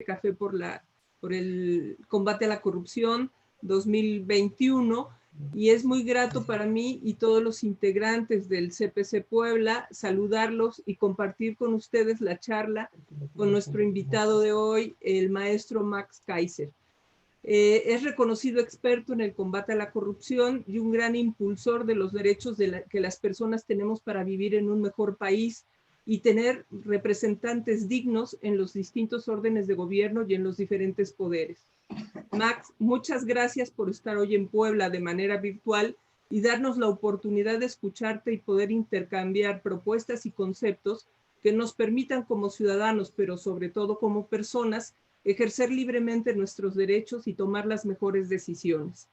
Café por el combate a la corrupción 2021, y es muy grato para mí y todos los integrantes del CPC Puebla saludarlos y compartir con ustedes la charla con nuestro invitado de hoy, el maestro Max Kaiser. Es reconocido experto en el combate a la corrupción y un gran impulsor de los derechos que las personas tenemos para vivir en un mejor país y tener representantes dignos en los distintos órdenes de gobierno y en los diferentes poderes. Max, muchas gracias por estar hoy en Puebla de manera virtual y darnos la oportunidad de escucharte y poder intercambiar propuestas y conceptos que nos permitan como ciudadanos, pero sobre todo como personas, ejercer libremente nuestros derechos y tomar las mejores decisiones.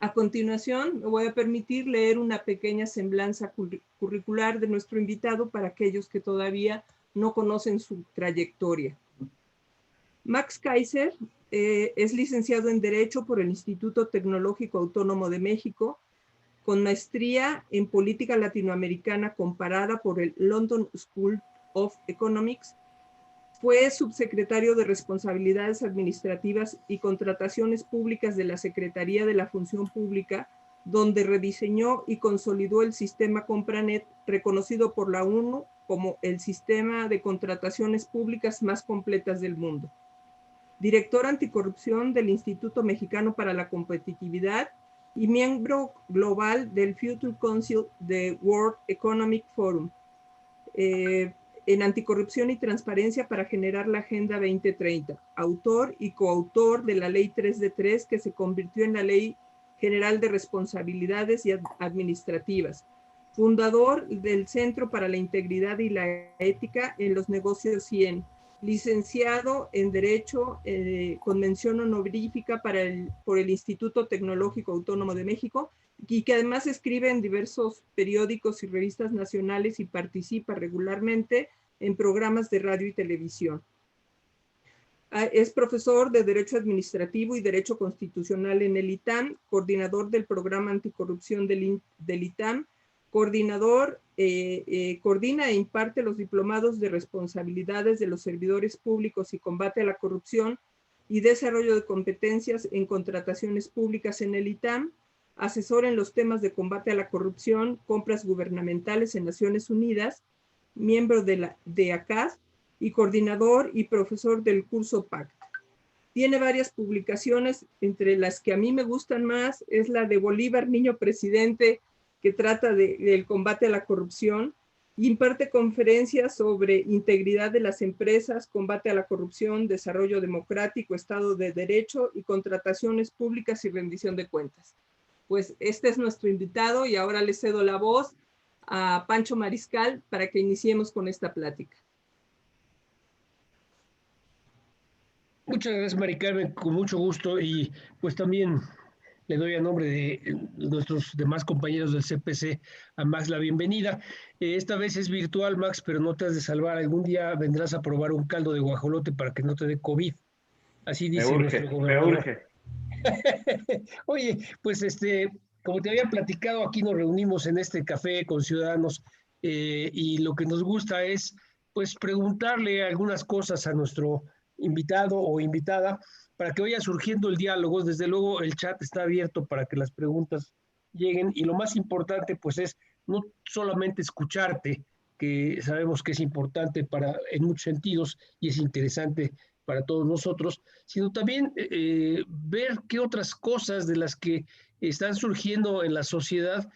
A continuación, me voy a permitir leer una pequeña semblanza curricular de nuestro invitado para aquellos que todavía no conocen su trayectoria. Max Kaiser es licenciado en Derecho por el Instituto Tecnológico Autónomo de México, con maestría en Política Latinoamericana comparada por el London School of Economics. Fue subsecretario de Responsabilidades Administrativas y Contrataciones Públicas de la Secretaría de la Función Pública, donde rediseñó y consolidó el sistema Compranet, reconocido por la ONU como el sistema de contrataciones públicas más completas del mundo. Director anticorrupción del Instituto Mexicano para la Competitividad y miembro global del Future Council de World Economic Forum. En Anticorrupción y Transparencia para generar la Agenda 2030, autor y coautor de la Ley 3 de 3, que se convirtió en la Ley General de Responsabilidades Administrativas, fundador del Centro para la Integridad y la Ética en los Negocios 100, licenciado en Derecho con mención honorífica por el Instituto Tecnológico Autónomo de México, y que además escribe en diversos periódicos y revistas nacionales y participa regularmente en programas de radio y televisión. Es profesor de Derecho Administrativo y Derecho Constitucional en el ITAM, coordinador del programa anticorrupción del ITAM, coordina e imparte los diplomados de responsabilidades de los servidores públicos y combate a la corrupción y desarrollo de competencias en contrataciones públicas en el ITAM, asesor en los temas de combate a la corrupción, compras gubernamentales en Naciones Unidas, miembro de ACAS y coordinador y profesor del curso PACT. Tiene varias publicaciones, entre las que a mí me gustan más es la de Bolívar, Niño Presidente, que trata del combate a la corrupción, y imparte conferencias sobre integridad de las empresas, combate a la corrupción, desarrollo democrático, Estado de Derecho y contrataciones públicas y rendición de cuentas. Pues este es nuestro invitado y ahora le cedo la voz a Pancho Mariscal para que iniciemos con esta plática. Muchas gracias, Mari Carmen, con mucho gusto, y pues también le doy a nombre de nuestros demás compañeros del CPC a Max la bienvenida. Esta vez es virtual, Max, pero no te has de salvar. Algún día vendrás a probar un caldo de guajolote para que no te dé COVID. Así dice nuestro gobernador. Me urge. Oye, pues como te había platicado, aquí nos reunimos en este café con ciudadanos y lo que nos gusta es pues preguntarle algunas cosas a nuestro invitado o invitada para que vaya surgiendo el diálogo. Desde luego el chat está abierto para que las preguntas lleguen, y lo más importante pues es no solamente escucharte, que sabemos que es importante en muchos sentidos y es interesante para todos nosotros, sino también ver qué otras cosas de las que están surgiendo en la sociedad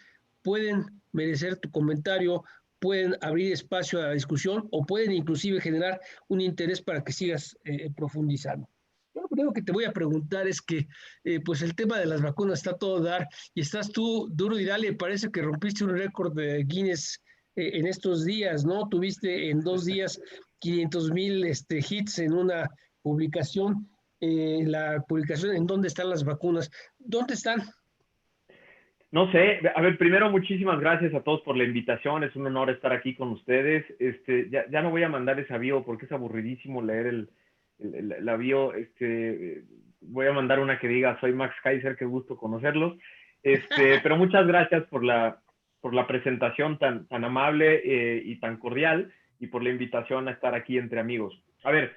pueden merecer tu comentario, pueden abrir espacio a la discusión o pueden inclusive generar un interés para que sigas profundizando. Lo primero que te voy a preguntar es que pues el tema de las vacunas está a todo dar y estás tú duro y dale. Parece que rompiste un récord de Guinness en estos días, ¿no? Tuviste en 2 días 500,000 hits en una publicación. La publicación en dónde están las vacunas. ¿Dónde están? No sé, a ver, primero muchísimas gracias a todos por la invitación, es un honor estar aquí con ustedes. Ya no voy a mandar esa bio porque es aburridísimo leer la bio. Voy a mandar una que diga: soy Max Kaiser, qué gusto conocerlos. Pero muchas gracias por la presentación tan amable y tan cordial, y por la invitación a estar aquí entre amigos. A ver,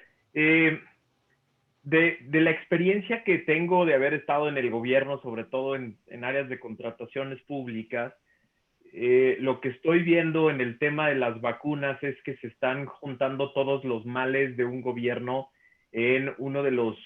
de la experiencia que tengo de haber estado en el gobierno, sobre todo en áreas de contrataciones públicas, lo que estoy viendo en el tema de las vacunas es que se están juntando todos los males de un gobierno en uno de los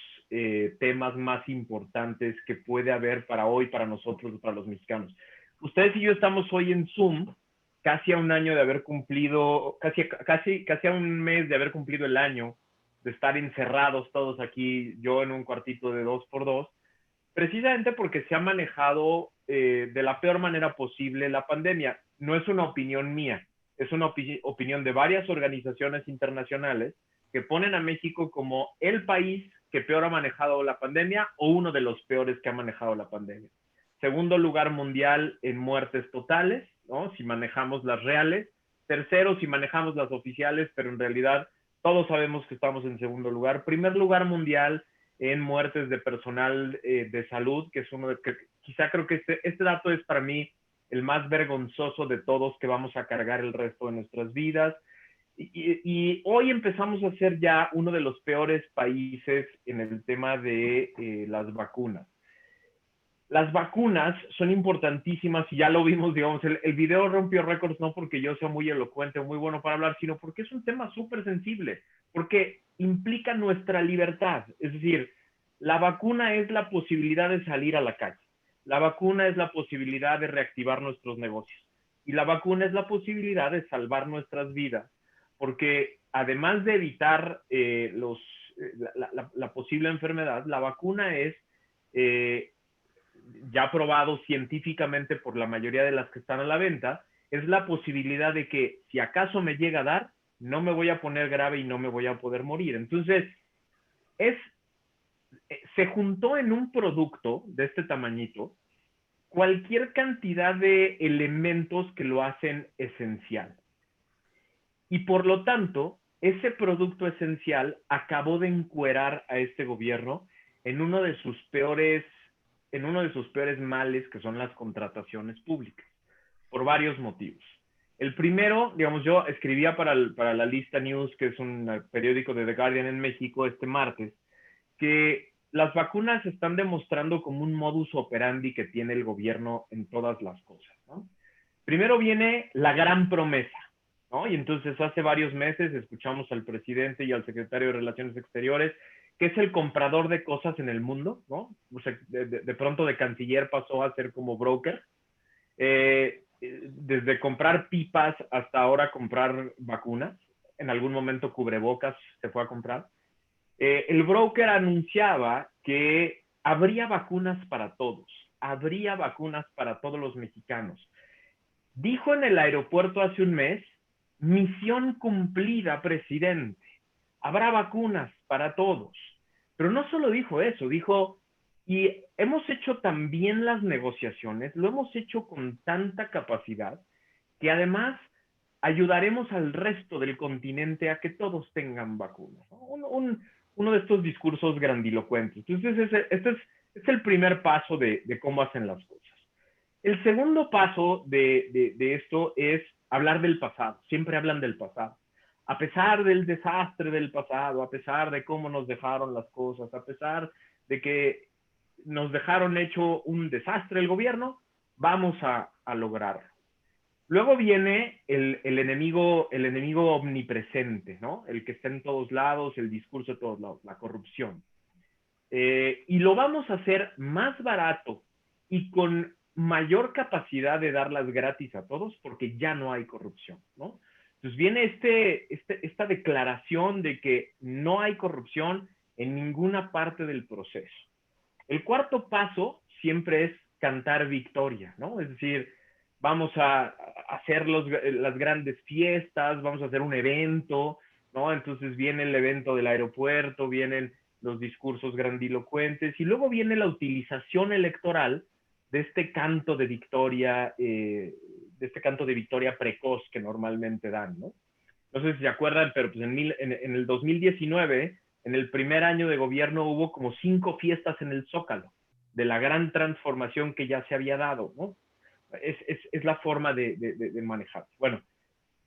temas más importantes que puede haber para hoy, para nosotros, para los mexicanos. Ustedes y yo estamos hoy en Zoom, casi a un año de haber cumplido, casi a un mes de haber cumplido el año, de estar encerrados todos aquí, yo en un cuartito de 2x2, precisamente porque se ha manejado de la peor manera posible la pandemia. No es una opinión mía, es una opinión de varias organizaciones internacionales que ponen a México como el país que peor ha manejado la pandemia o uno de los peores que ha manejado la pandemia. Segundo lugar mundial en muertes totales, ¿no? Si manejamos las reales. Tercero, si manejamos las oficiales, pero en realidad todos sabemos que estamos en segundo lugar. Primer lugar mundial en muertes de personal de salud, que es uno de que quizá creo que este dato es para mí el más vergonzoso de todos que vamos a cargar el resto de nuestras vidas. Y hoy empezamos a ser ya uno de los peores países en el tema de las vacunas. Las vacunas son importantísimas y ya lo vimos, digamos, el video rompió récords no porque yo sea muy elocuente o muy bueno para hablar, sino porque es un tema súper sensible, porque implica nuestra libertad. Es decir, la vacuna es la posibilidad de salir a la calle. La vacuna es la posibilidad de reactivar nuestros negocios. Y la vacuna es la posibilidad de salvar nuestras vidas, porque además de evitar la posible enfermedad, la vacuna es ya probado científicamente por la mayoría de las que están a la venta, es la posibilidad de que si acaso me llega a dar, no me voy a poner grave y no me voy a poder morir. Entonces, se juntó en un producto de este tamañito cualquier cantidad de elementos que lo hacen esencial. Y por lo tanto, ese producto esencial acabó de encuerar a este gobierno en uno de sus peores males, que son las contrataciones públicas, por varios motivos. El primero, digamos, yo escribía para la Lista News, que es un periódico de The Guardian en México, este martes, que las vacunas están demostrando como un modus operandi que tiene el gobierno en todas las cosas, ¿no? Primero viene la gran promesa, ¿no? Y entonces hace varios meses escuchamos al presidente y al secretario de Relaciones Exteriores, que es el comprador de cosas en el mundo, ¿no? O sea, de pronto de canciller pasó a ser como broker. Desde comprar pipas hasta ahora comprar vacunas. En algún momento cubrebocas se fue a comprar. El broker anunciaba que habría vacunas para todos. Habría vacunas para todos los mexicanos. Dijo en el aeropuerto hace un mes, misión cumplida, presidente. Habrá vacunas para todos. Pero no solo dijo eso, dijo, y hemos hecho también las negociaciones, lo hemos hecho con tanta capacidad, que además ayudaremos al resto del continente a que todos tengan vacunas. Uno de estos discursos grandilocuentes. Entonces, este es el primer paso de cómo hacen las cosas. El segundo paso de esto es hablar del pasado. Siempre hablan del pasado. A pesar del desastre del pasado, a pesar de cómo nos dejaron las cosas, a pesar de que nos dejaron hecho un desastre el gobierno, vamos a lograrlo. Luego viene el enemigo omnipresente, ¿no? El que está en todos lados, el discurso de todos lados, la corrupción. Y lo vamos a hacer más barato y con mayor capacidad de darlas gratis a todos porque ya no hay corrupción, ¿no? Entonces viene esta declaración de que no hay corrupción en ninguna parte del proceso. El cuarto paso siempre es cantar victoria, ¿no? Es decir, vamos a hacer las grandes fiestas, vamos a hacer un evento, ¿no? Entonces viene el evento del aeropuerto, vienen los discursos grandilocuentes y luego viene la utilización electoral de este canto de victoria, precoz que normalmente dan, ¿no? No sé si se acuerdan, pero pues en el 2019, en el primer año de gobierno, hubo como 5 fiestas en el Zócalo de la gran transformación que ya se había dado, ¿no? Es la forma de manejar. Bueno,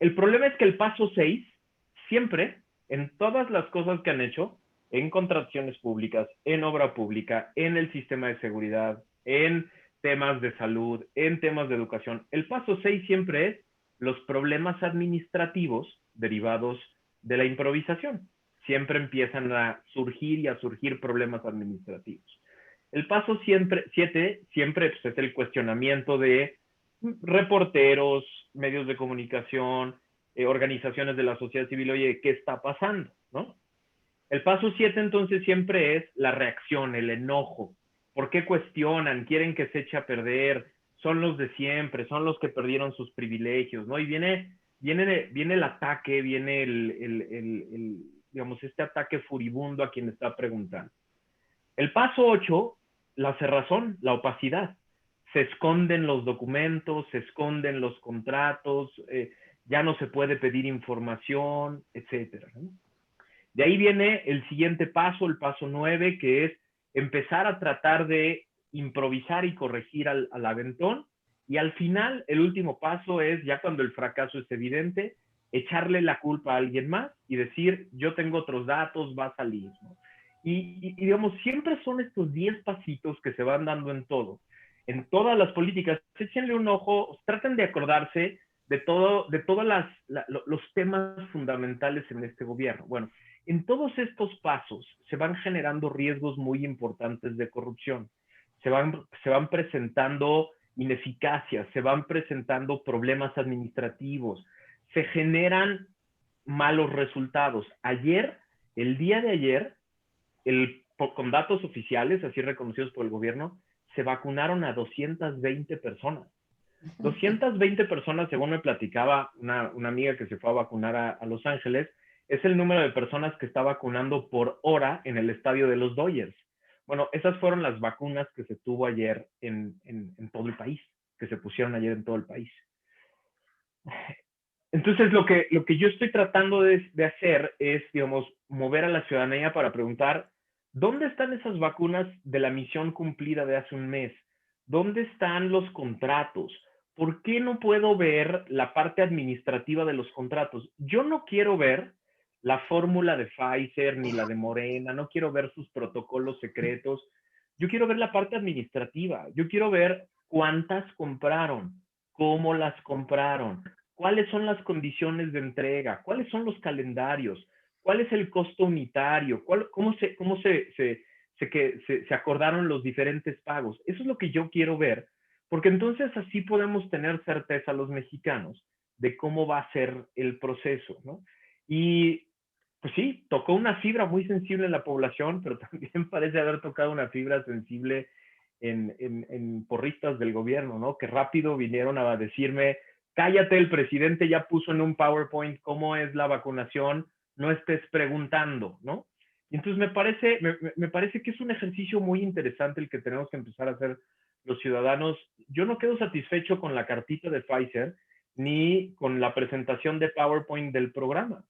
el problema es que el paso 6, siempre, en todas las cosas que han hecho, en contrataciones públicas, en obra pública, en el sistema de seguridad, en temas de salud, en temas de educación. El paso 6 siempre es los problemas administrativos derivados de la improvisación. Siempre empiezan a surgir problemas administrativos. El paso 7 siempre pues, es el cuestionamiento de reporteros, medios de comunicación, organizaciones de la sociedad civil. Oye, ¿qué está pasando? ¿No? El paso 7 entonces siempre es la reacción, el enojo. ¿Por qué cuestionan? ¿Quieren que se eche a perder? Son los de siempre, son los que perdieron sus privilegios, ¿no? Y viene el ataque, viene digamos, este ataque furibundo a quien está preguntando. El paso 8, la cerrazón, la opacidad. Se esconden los documentos, se esconden los contratos, ya no se puede pedir información, etcétera, ¿no? De ahí viene el siguiente paso, el paso 9, que es empezar a tratar de improvisar y corregir al aventón. Y al final, el último paso es, ya cuando el fracaso es evidente, echarle la culpa a alguien más y decir, yo tengo otros datos, va a salir, ¿no? Y digamos, siempre son estos 10 pasitos que se van dando en todo. En todas las políticas, échenle un ojo, traten de acordarse de todos los temas fundamentales en este gobierno. Bueno, en todos estos pasos se van generando riesgos muy importantes de corrupción. Se van presentando ineficacias, se van presentando problemas administrativos, se generan malos resultados. El día de ayer, con datos oficiales, así reconocidos por el gobierno, se vacunaron a 220 personas. 220 personas, según me platicaba una amiga que se fue a vacunar a Los Ángeles, es el número de personas que está vacunando por hora en el estadio de los Dodgers. Bueno, esas fueron las vacunas que se tuvo ayer en todo el país, que se pusieron ayer en todo el país. Entonces, lo que yo estoy tratando de hacer es, digamos, mover a la ciudadanía para preguntar, ¿dónde están esas vacunas de la misión cumplida de hace un mes? ¿Dónde están los contratos? ¿Por qué no puedo ver la parte administrativa de los contratos? Yo no quiero ver la fórmula de Pfizer ni la de Morena, no quiero ver sus protocolos secretos. Yo quiero ver la parte administrativa. Yo quiero ver cuántas compraron, cómo las compraron, cuáles son las condiciones de entrega, cuáles son los calendarios, cuál es el costo unitario, cómo se acordaron los diferentes pagos. Eso es lo que yo quiero ver, porque entonces así podemos tener certeza los mexicanos de cómo va a ser el proceso, ¿no? Y pues sí, tocó una fibra muy sensible en la población, pero también parece haber tocado una fibra sensible en porristas del gobierno, ¿no? Que rápido vinieron a decirme, cállate, el presidente ya puso en un PowerPoint cómo es la vacunación, no estés preguntando, ¿no? Y entonces me parece que es un ejercicio muy interesante el que tenemos que empezar a hacer los ciudadanos. Yo no quedo satisfecho con la cartita de Pfizer ni con la presentación de PowerPoint del programa,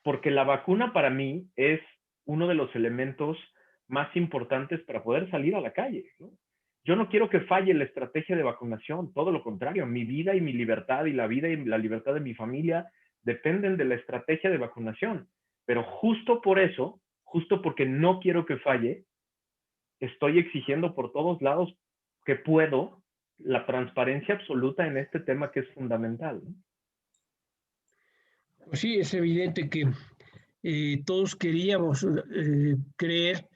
porque la vacuna para mí es uno de los elementos más importantes para poder salir a la calle, ¿no? Yo no quiero que falle la estrategia de vacunación, todo lo contrario, mi vida y mi libertad y la vida y la libertad de mi familia dependen de la estrategia de vacunación. Pero justo por eso, justo porque no quiero que falle, estoy exigiendo por todos lados que puedo la transparencia absoluta en este tema que es fundamental, ¿no? Pues sí, es evidente que todos queríamos creer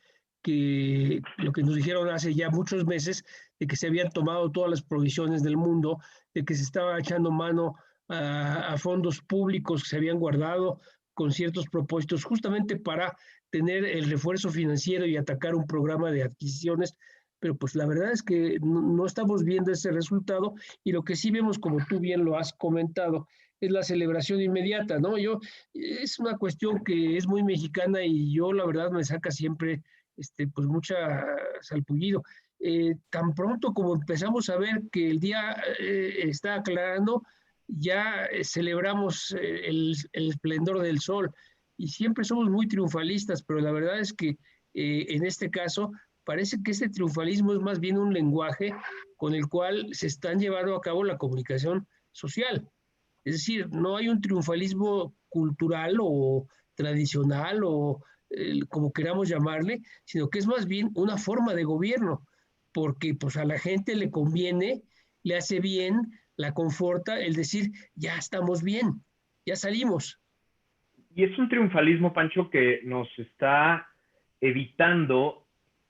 que lo que nos dijeron hace ya muchos meses, de que se habían tomado todas las provisiones del mundo, de que se estaba echando mano a fondos públicos que se habían guardado con ciertos propósitos, justamente para tener el refuerzo financiero y atacar un programa de adquisiciones, pero pues la verdad es que no estamos viendo ese resultado, y lo que sí vemos, como tú bien lo has comentado, es la celebración inmediata, ¿no? Es una cuestión que es muy mexicana, y yo la verdad me saca siempre pues mucha salpullido. Tan pronto como empezamos a ver que el día está aclarando, ya celebramos el esplendor del sol, y siempre somos muy triunfalistas, pero la verdad es que en este caso parece que este triunfalismo es más bien un lenguaje con el cual se están llevando a cabo la comunicación social. Es decir, no hay un triunfalismo cultural o tradicional o como queramos llamarle, sino que es más bien una forma de gobierno, porque pues a la gente le conviene, le hace bien, la conforta el decir, ya estamos bien, ya salimos. Y es un triunfalismo, Pancho, que nos está evitando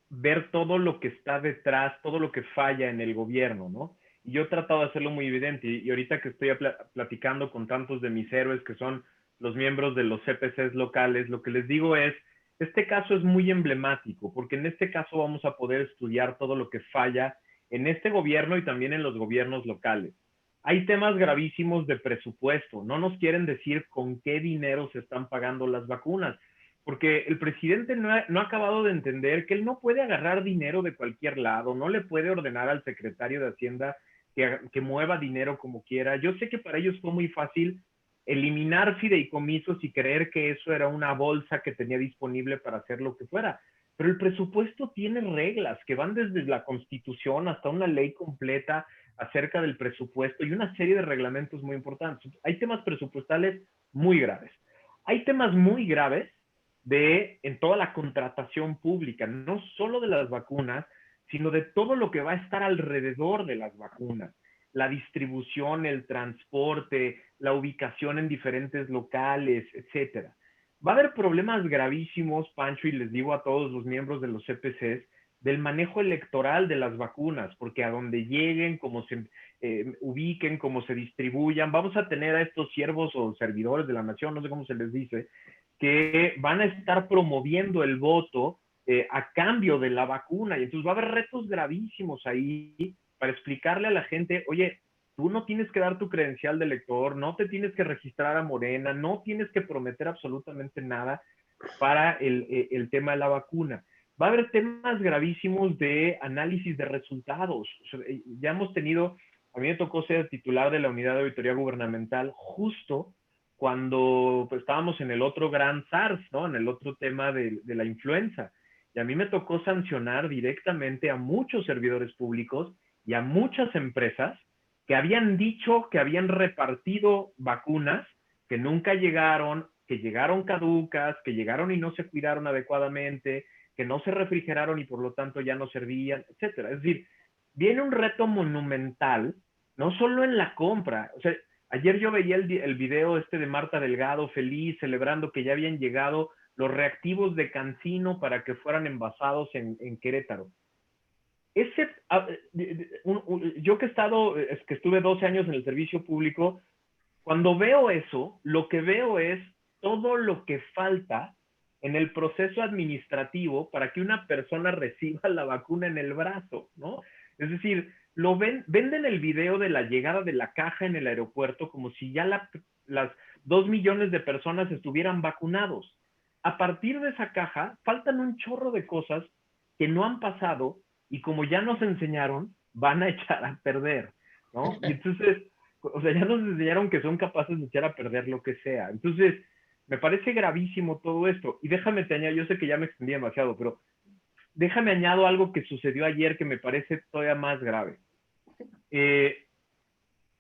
ver todo lo que está detrás, todo lo que falla en el gobierno, ¿no? Y yo he tratado de hacerlo muy evidente. Y ahorita que estoy platicando con tantos de mis héroes que son los miembros de los CPCs locales, lo que les digo es, este caso es muy emblemático, porque en este caso vamos a poder estudiar todo lo que falla en este gobierno y también en los gobiernos locales. Hay temas gravísimos de presupuesto. No nos quieren decir con qué dinero se están pagando las vacunas, porque el presidente no ha acabado de entender que él no puede agarrar dinero de cualquier lado, no le puede ordenar al secretario de Hacienda que mueva dinero como quiera. Yo sé que para ellos fue muy fácil eliminar fideicomisos y creer que eso era una bolsa que tenía disponible para hacer lo que fuera. Pero el presupuesto tiene reglas que van desde la Constitución hasta una ley completa acerca del presupuesto y una serie de reglamentos muy importantes. Hay temas presupuestales muy graves. Hay temas muy graves en toda la contratación pública, no solo de las vacunas, sino de todo lo que va a estar alrededor de las vacunas. La distribución, el transporte, la ubicación en diferentes locales, etcétera. Va a haber problemas gravísimos, Pancho, y les digo a todos los miembros de los CPCs, del manejo electoral de las vacunas, porque a donde lleguen, cómo se ubiquen, cómo se distribuyan, vamos a tener a estos siervos o servidores de la nación, no sé cómo se les dice, que van a estar promoviendo el voto a cambio de la vacuna. Y entonces va a haber retos gravísimos ahí para explicarle a la gente, oye, tú no tienes que dar tu credencial de elector, no te tienes que registrar a Morena, no tienes que prometer absolutamente nada para el tema de la vacuna. Va a haber temas gravísimos de análisis de resultados. O sea, ya hemos tenido, a mí me tocó ser titular de la unidad de auditoría gubernamental justo cuando pues, estábamos en el otro gran SARS, ¿no? En el otro tema de la influenza. Y a mí me tocó sancionar directamente a muchos servidores públicos y a muchas empresas que habían dicho que habían repartido vacunas que nunca llegaron, que llegaron caducas, que llegaron y no se cuidaron adecuadamente, que no se refrigeraron y por lo tanto ya no servían, etcétera. Es decir, viene un reto monumental, no solo en la compra. O sea, ayer yo veía el video de Marta Delgado feliz, celebrando que ya habían llegado los reactivos de Cancino para que fueran envasados en Querétaro. Yo que estuve 12 años en el servicio público, cuando veo eso, lo que veo es todo lo que falta en el proceso administrativo para que una persona reciba la vacuna en el brazo, ¿no? Es decir, venden el video de la llegada de la caja en el aeropuerto como si ya las 2 millones de personas estuvieran vacunados. A partir de esa caja, faltan un chorro de cosas que no han pasado y como ya nos enseñaron, van a echar a perder, ¿no? Y entonces, o sea, ya nos enseñaron que son capaces de echar a perder lo que sea. Entonces, me parece gravísimo todo esto. Y déjame te añado, yo sé que ya me extendí demasiado, pero déjame añado algo que sucedió ayer que me parece todavía más grave.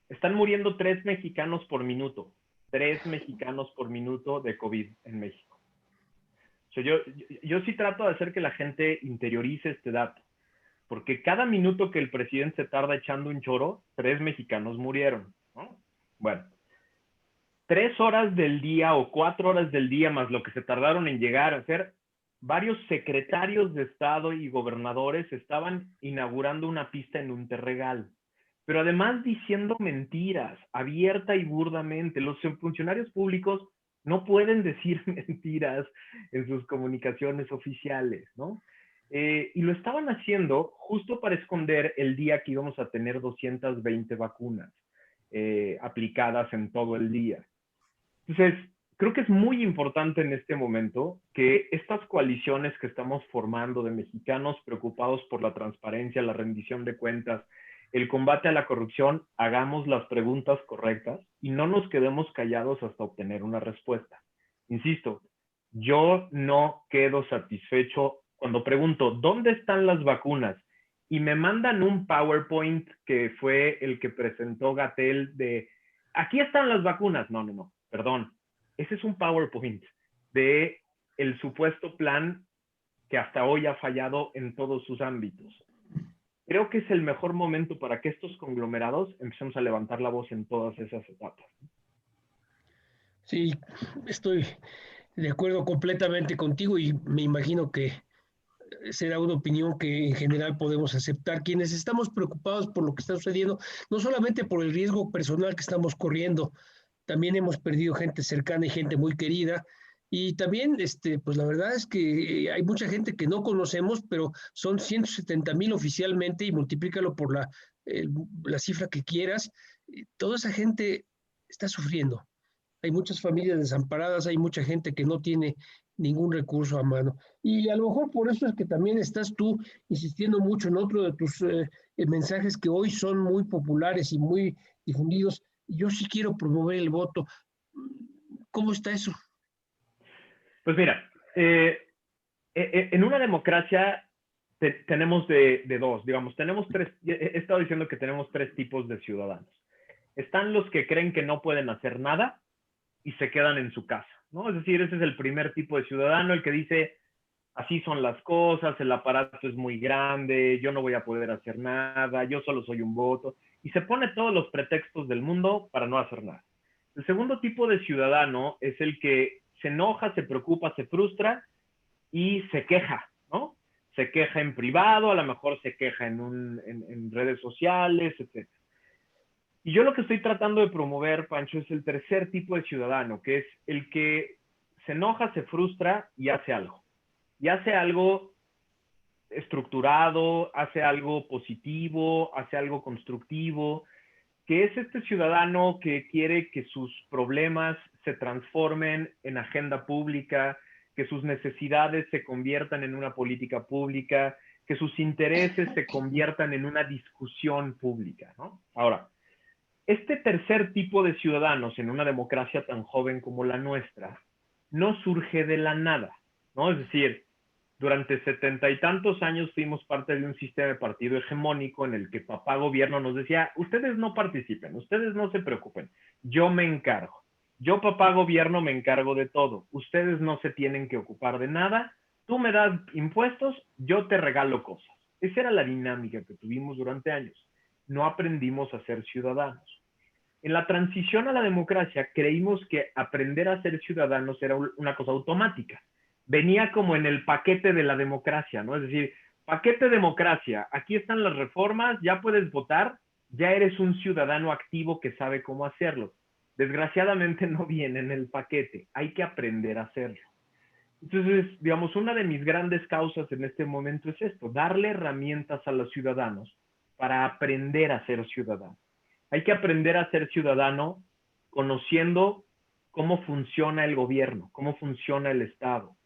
Están muriendo 3 mexicanos por minuto. 3 mexicanos por minuto de COVID en México. O sea, yo sí trato de hacer que la gente interiorice este dato. Porque cada minuto que el presidente se tarda echando un choro, 3 mexicanos murieron, ¿no? Bueno, 3 horas del día o 4 horas del día más lo que se tardaron en llegar a hacer, varios secretarios de Estado y gobernadores estaban inaugurando una pista en Unterregal. Pero además diciendo mentiras, abierta y burdamente. Los funcionarios públicos no pueden decir mentiras en sus comunicaciones oficiales, ¿no? Y lo estaban haciendo justo para esconder el día que íbamos a tener 220 vacunas aplicadas en todo el día. Entonces, creo que es muy importante en este momento que estas coaliciones que estamos formando de mexicanos preocupados por la transparencia, la rendición de cuentas, el combate a la corrupción, hagamos las preguntas correctas y no nos quedemos callados hasta obtener una respuesta. Insisto, yo no quedo satisfecho cuando pregunto, ¿dónde están las vacunas? Y me mandan un PowerPoint que fue el que presentó Gatell de, aquí están las vacunas. No, perdón. Ese es un PowerPoint de el supuesto plan que hasta hoy ha fallado en todos sus ámbitos. Creo que es el mejor momento para que estos conglomerados empecemos a levantar la voz en todas esas etapas. Sí, estoy de acuerdo completamente contigo y me imagino que será una opinión que en general podemos aceptar. Quienes estamos preocupados por lo que está sucediendo, no solamente por el riesgo personal que estamos corriendo, también hemos perdido gente cercana y gente muy querida. Y también, pues la verdad es que hay mucha gente que no conocemos, pero son 170,000 oficialmente y multiplícalo por la cifra que quieras. Toda esa gente está sufriendo. Hay muchas familias desamparadas, hay mucha gente que no tiene ningún recurso a mano. Y a lo mejor por eso es que también estás tú insistiendo mucho en otro de tus mensajes que hoy son muy populares y muy difundidos. Yo sí quiero promover el voto. ¿Cómo está eso? Pues mira, en una democracia tenemos de dos, digamos, tenemos tres, he estado diciendo que tenemos tres tipos de ciudadanos. Están los que creen que no pueden hacer nada y se quedan en su casa, ¿no? Es decir, ese es el primer tipo de ciudadano, el que dice, así son las cosas, el aparato es muy grande, yo no voy a poder hacer nada, yo solo soy un voto, y se pone todos los pretextos del mundo para no hacer nada. El segundo tipo de ciudadano es el que se enoja, se preocupa, se frustra y se queja, ¿no? Se queja en privado, a lo mejor se queja en redes sociales, etc. Y yo lo que estoy tratando de promover, Pancho, es el tercer tipo de ciudadano, que es el que se enoja, se frustra y hace algo. Y hace algo estructurado, hace algo positivo, hace algo constructivo, que es este ciudadano que quiere que sus problemas se transformen en agenda pública, que sus necesidades se conviertan en una política pública, que sus intereses se conviertan en una discusión pública, ¿no? Ahora, este tercer tipo de ciudadanos en una democracia tan joven como la nuestra no surge de la nada, ¿no? Es decir, durante 70 y tantos años fuimos parte de un sistema de partido hegemónico en el que papá gobierno nos decía, ustedes no participen, ustedes no se preocupen, yo me encargo. Yo, papá gobierno, me encargo de todo. Ustedes no se tienen que ocupar de nada. Tú me das impuestos, yo te regalo cosas. Esa era la dinámica que tuvimos durante años. No aprendimos a ser ciudadanos. En la transición a la democracia creímos que aprender a ser ciudadanos era una cosa automática. Venía como en el paquete de la democracia, ¿no? Es decir, paquete democracia, aquí están las reformas, ya puedes votar, ya eres un ciudadano activo que sabe cómo hacerlo. Desgraciadamente no viene en el paquete, hay que aprender a hacerlo. Entonces, digamos, una de mis grandes causas en este momento es esto, darle herramientas a los ciudadanos para aprender a ser ciudadanos. Hay que aprender a ser ciudadano conociendo cómo funciona el gobierno, cómo funciona el Estado,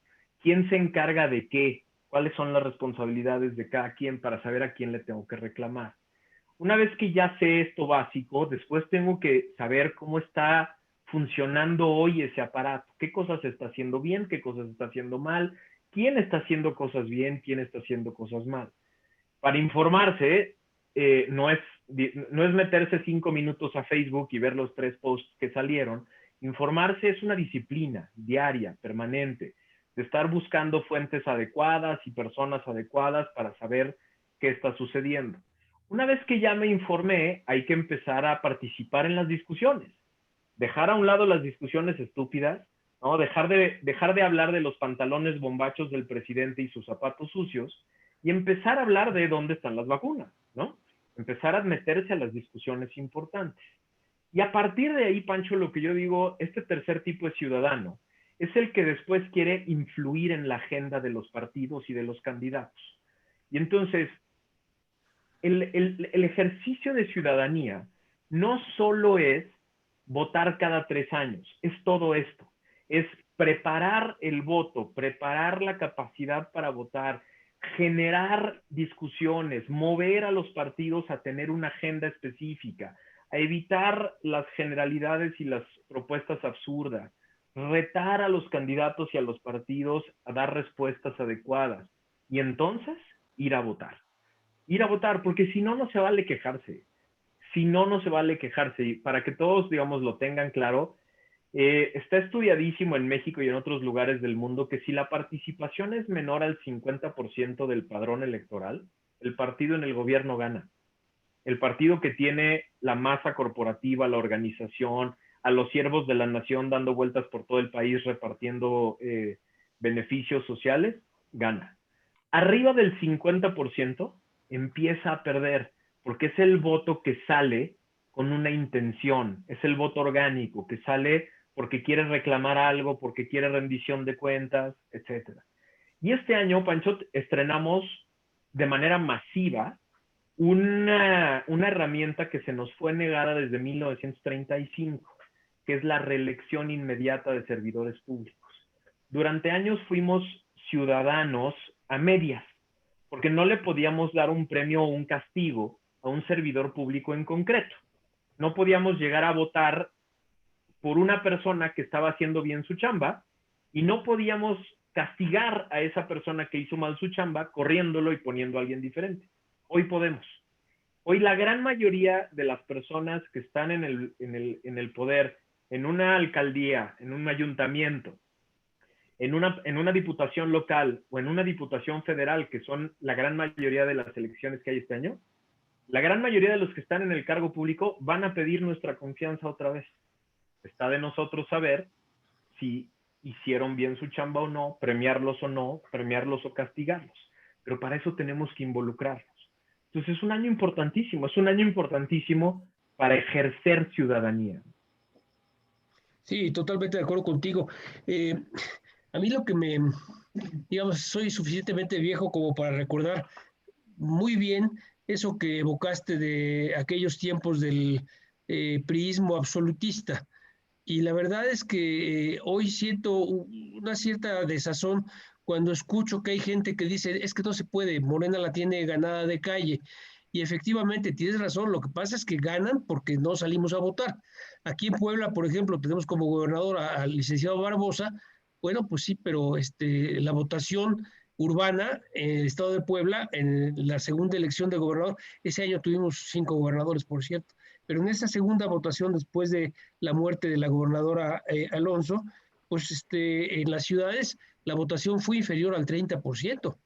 quién se encarga de qué, cuáles son las responsabilidades de cada quien para saber a quién le tengo que reclamar. Una vez que ya sé esto básico, después tengo que saber cómo está funcionando hoy ese aparato, qué cosas está haciendo bien, qué cosas está haciendo mal, quién está haciendo cosas bien, quién está haciendo cosas mal. Para informarse, no es meterse 5 minutos a Facebook y ver los 3 posts que salieron. Informarse es una disciplina diaria, permanente, de estar buscando fuentes adecuadas y personas adecuadas para saber qué está sucediendo. Una vez que ya me informé, hay que empezar a participar en las discusiones. Dejar a un lado las discusiones estúpidas, ¿no? Dejar de hablar de los pantalones bombachos del presidente y sus zapatos sucios y empezar a hablar de dónde están las vacunas, ¿no? Empezar a meterse a las discusiones importantes. Y a partir de ahí, Pancho, lo que yo digo, este tercer tipo de ciudadano es el que después quiere influir en la agenda de los partidos y de los candidatos. Y entonces, el ejercicio de ciudadanía no solo es votar cada 3 años, es todo esto. Es preparar el voto, preparar la capacidad para votar, generar discusiones, mover a los partidos a tener una agenda específica, a evitar las generalidades y las propuestas absurdas, retar a los candidatos y a los partidos a dar respuestas adecuadas y entonces ir a votar. Ir a votar, porque si no, no se vale quejarse. Si no, no se vale quejarse. Y para que todos, digamos, lo tengan claro, Está estudiadísimo en México y en otros lugares del mundo que si la participación es menor al 50% del padrón electoral, el partido en el gobierno gana. El partido que tiene la masa corporativa, la organización, a los siervos de la nación dando vueltas por todo el país repartiendo beneficios sociales, gana. Arriba del 50% empieza a perder, porque es el voto que sale con una intención, es el voto orgánico, que sale porque quiere reclamar algo, porque quiere rendición de cuentas, etc. Y este año, Pancho, estrenamos de manera masiva una herramienta que se nos fue negada desde 1935, que es la reelección inmediata de servidores públicos. Durante años fuimos ciudadanos a medias, porque no le podíamos dar un premio o un castigo a un servidor público en concreto. No podíamos llegar a votar por una persona que estaba haciendo bien su chamba y no podíamos castigar a esa persona que hizo mal su chamba corriéndolo y poniendo a alguien diferente. Hoy podemos. Hoy la gran mayoría de las personas que están en el poder, en una alcaldía, en un ayuntamiento, en una diputación local o en una diputación federal, que son la gran mayoría de las elecciones que hay este año, la gran mayoría de los que están en el cargo público van a pedir nuestra confianza otra vez. Está de nosotros saber si hicieron bien su chamba o no, premiarlos o castigarlos. Pero para eso tenemos que involucrarnos. Entonces es un año importantísimo para ejercer ciudadanía. Sí, totalmente de acuerdo contigo. A mí digamos, soy suficientemente viejo como para recordar muy bien eso que evocaste de aquellos tiempos del priismo absolutista. Y la verdad es que hoy siento una cierta desazón cuando escucho que hay gente que dice, es que no se puede, Morena la tiene ganada de calle. Y efectivamente, tienes razón, lo que pasa es que ganan porque no salimos a votar. Aquí en Puebla, por ejemplo, tenemos como gobernador al licenciado Barbosa. Bueno, pues sí, pero la votación urbana en el estado de Puebla, en la segunda elección de gobernador, ese año tuvimos 5 gobernadores, por cierto, pero en esa segunda votación, después de la muerte de la gobernadora Alonso, pues en las ciudades la votación fue inferior al 30%.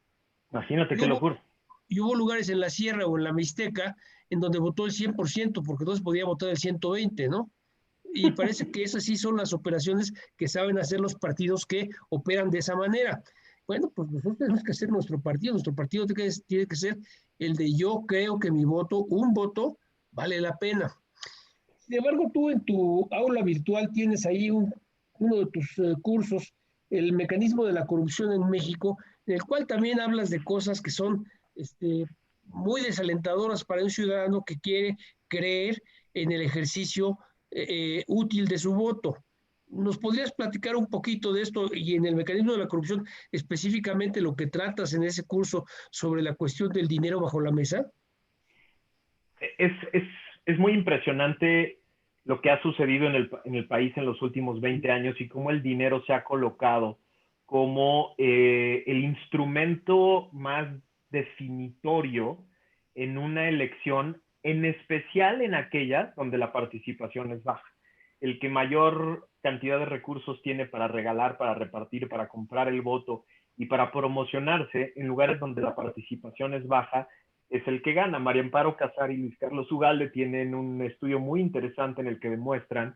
Imagínate qué locura. Y hubo lugares en la Sierra o en la Mixteca en donde votó el 100%, porque entonces podía votar el 120%, ¿no? Y parece que esas sí son las operaciones que saben hacer los partidos que operan de esa manera. Bueno, pues nosotros tenemos que hacer nuestro partido tiene que ser el de yo creo que mi voto, un voto, vale la pena. Sin embargo, tú en tu aula virtual tienes ahí uno de tus cursos, el mecanismo de la corrupción en México, en el cual también hablas de cosas que son muy desalentadoras para un ciudadano que quiere creer en el ejercicio útil de su voto. ¿Nos podrías platicar un poquito de esto y en el mecanismo de la corrupción, específicamente lo que tratas en ese curso sobre la cuestión del dinero bajo la mesa? Es muy impresionante lo que ha sucedido en el país en los últimos 20 años y cómo el dinero se ha colocado como el instrumento más definitorio en una elección, en especial en aquellas donde la participación es baja. El que mayor cantidad de recursos tiene para regalar, para repartir, para comprar el voto y para promocionarse en lugares donde la participación es baja, es el que gana. María Amparo Casar y Luis Carlos Ugalde tienen un estudio muy interesante en el que demuestran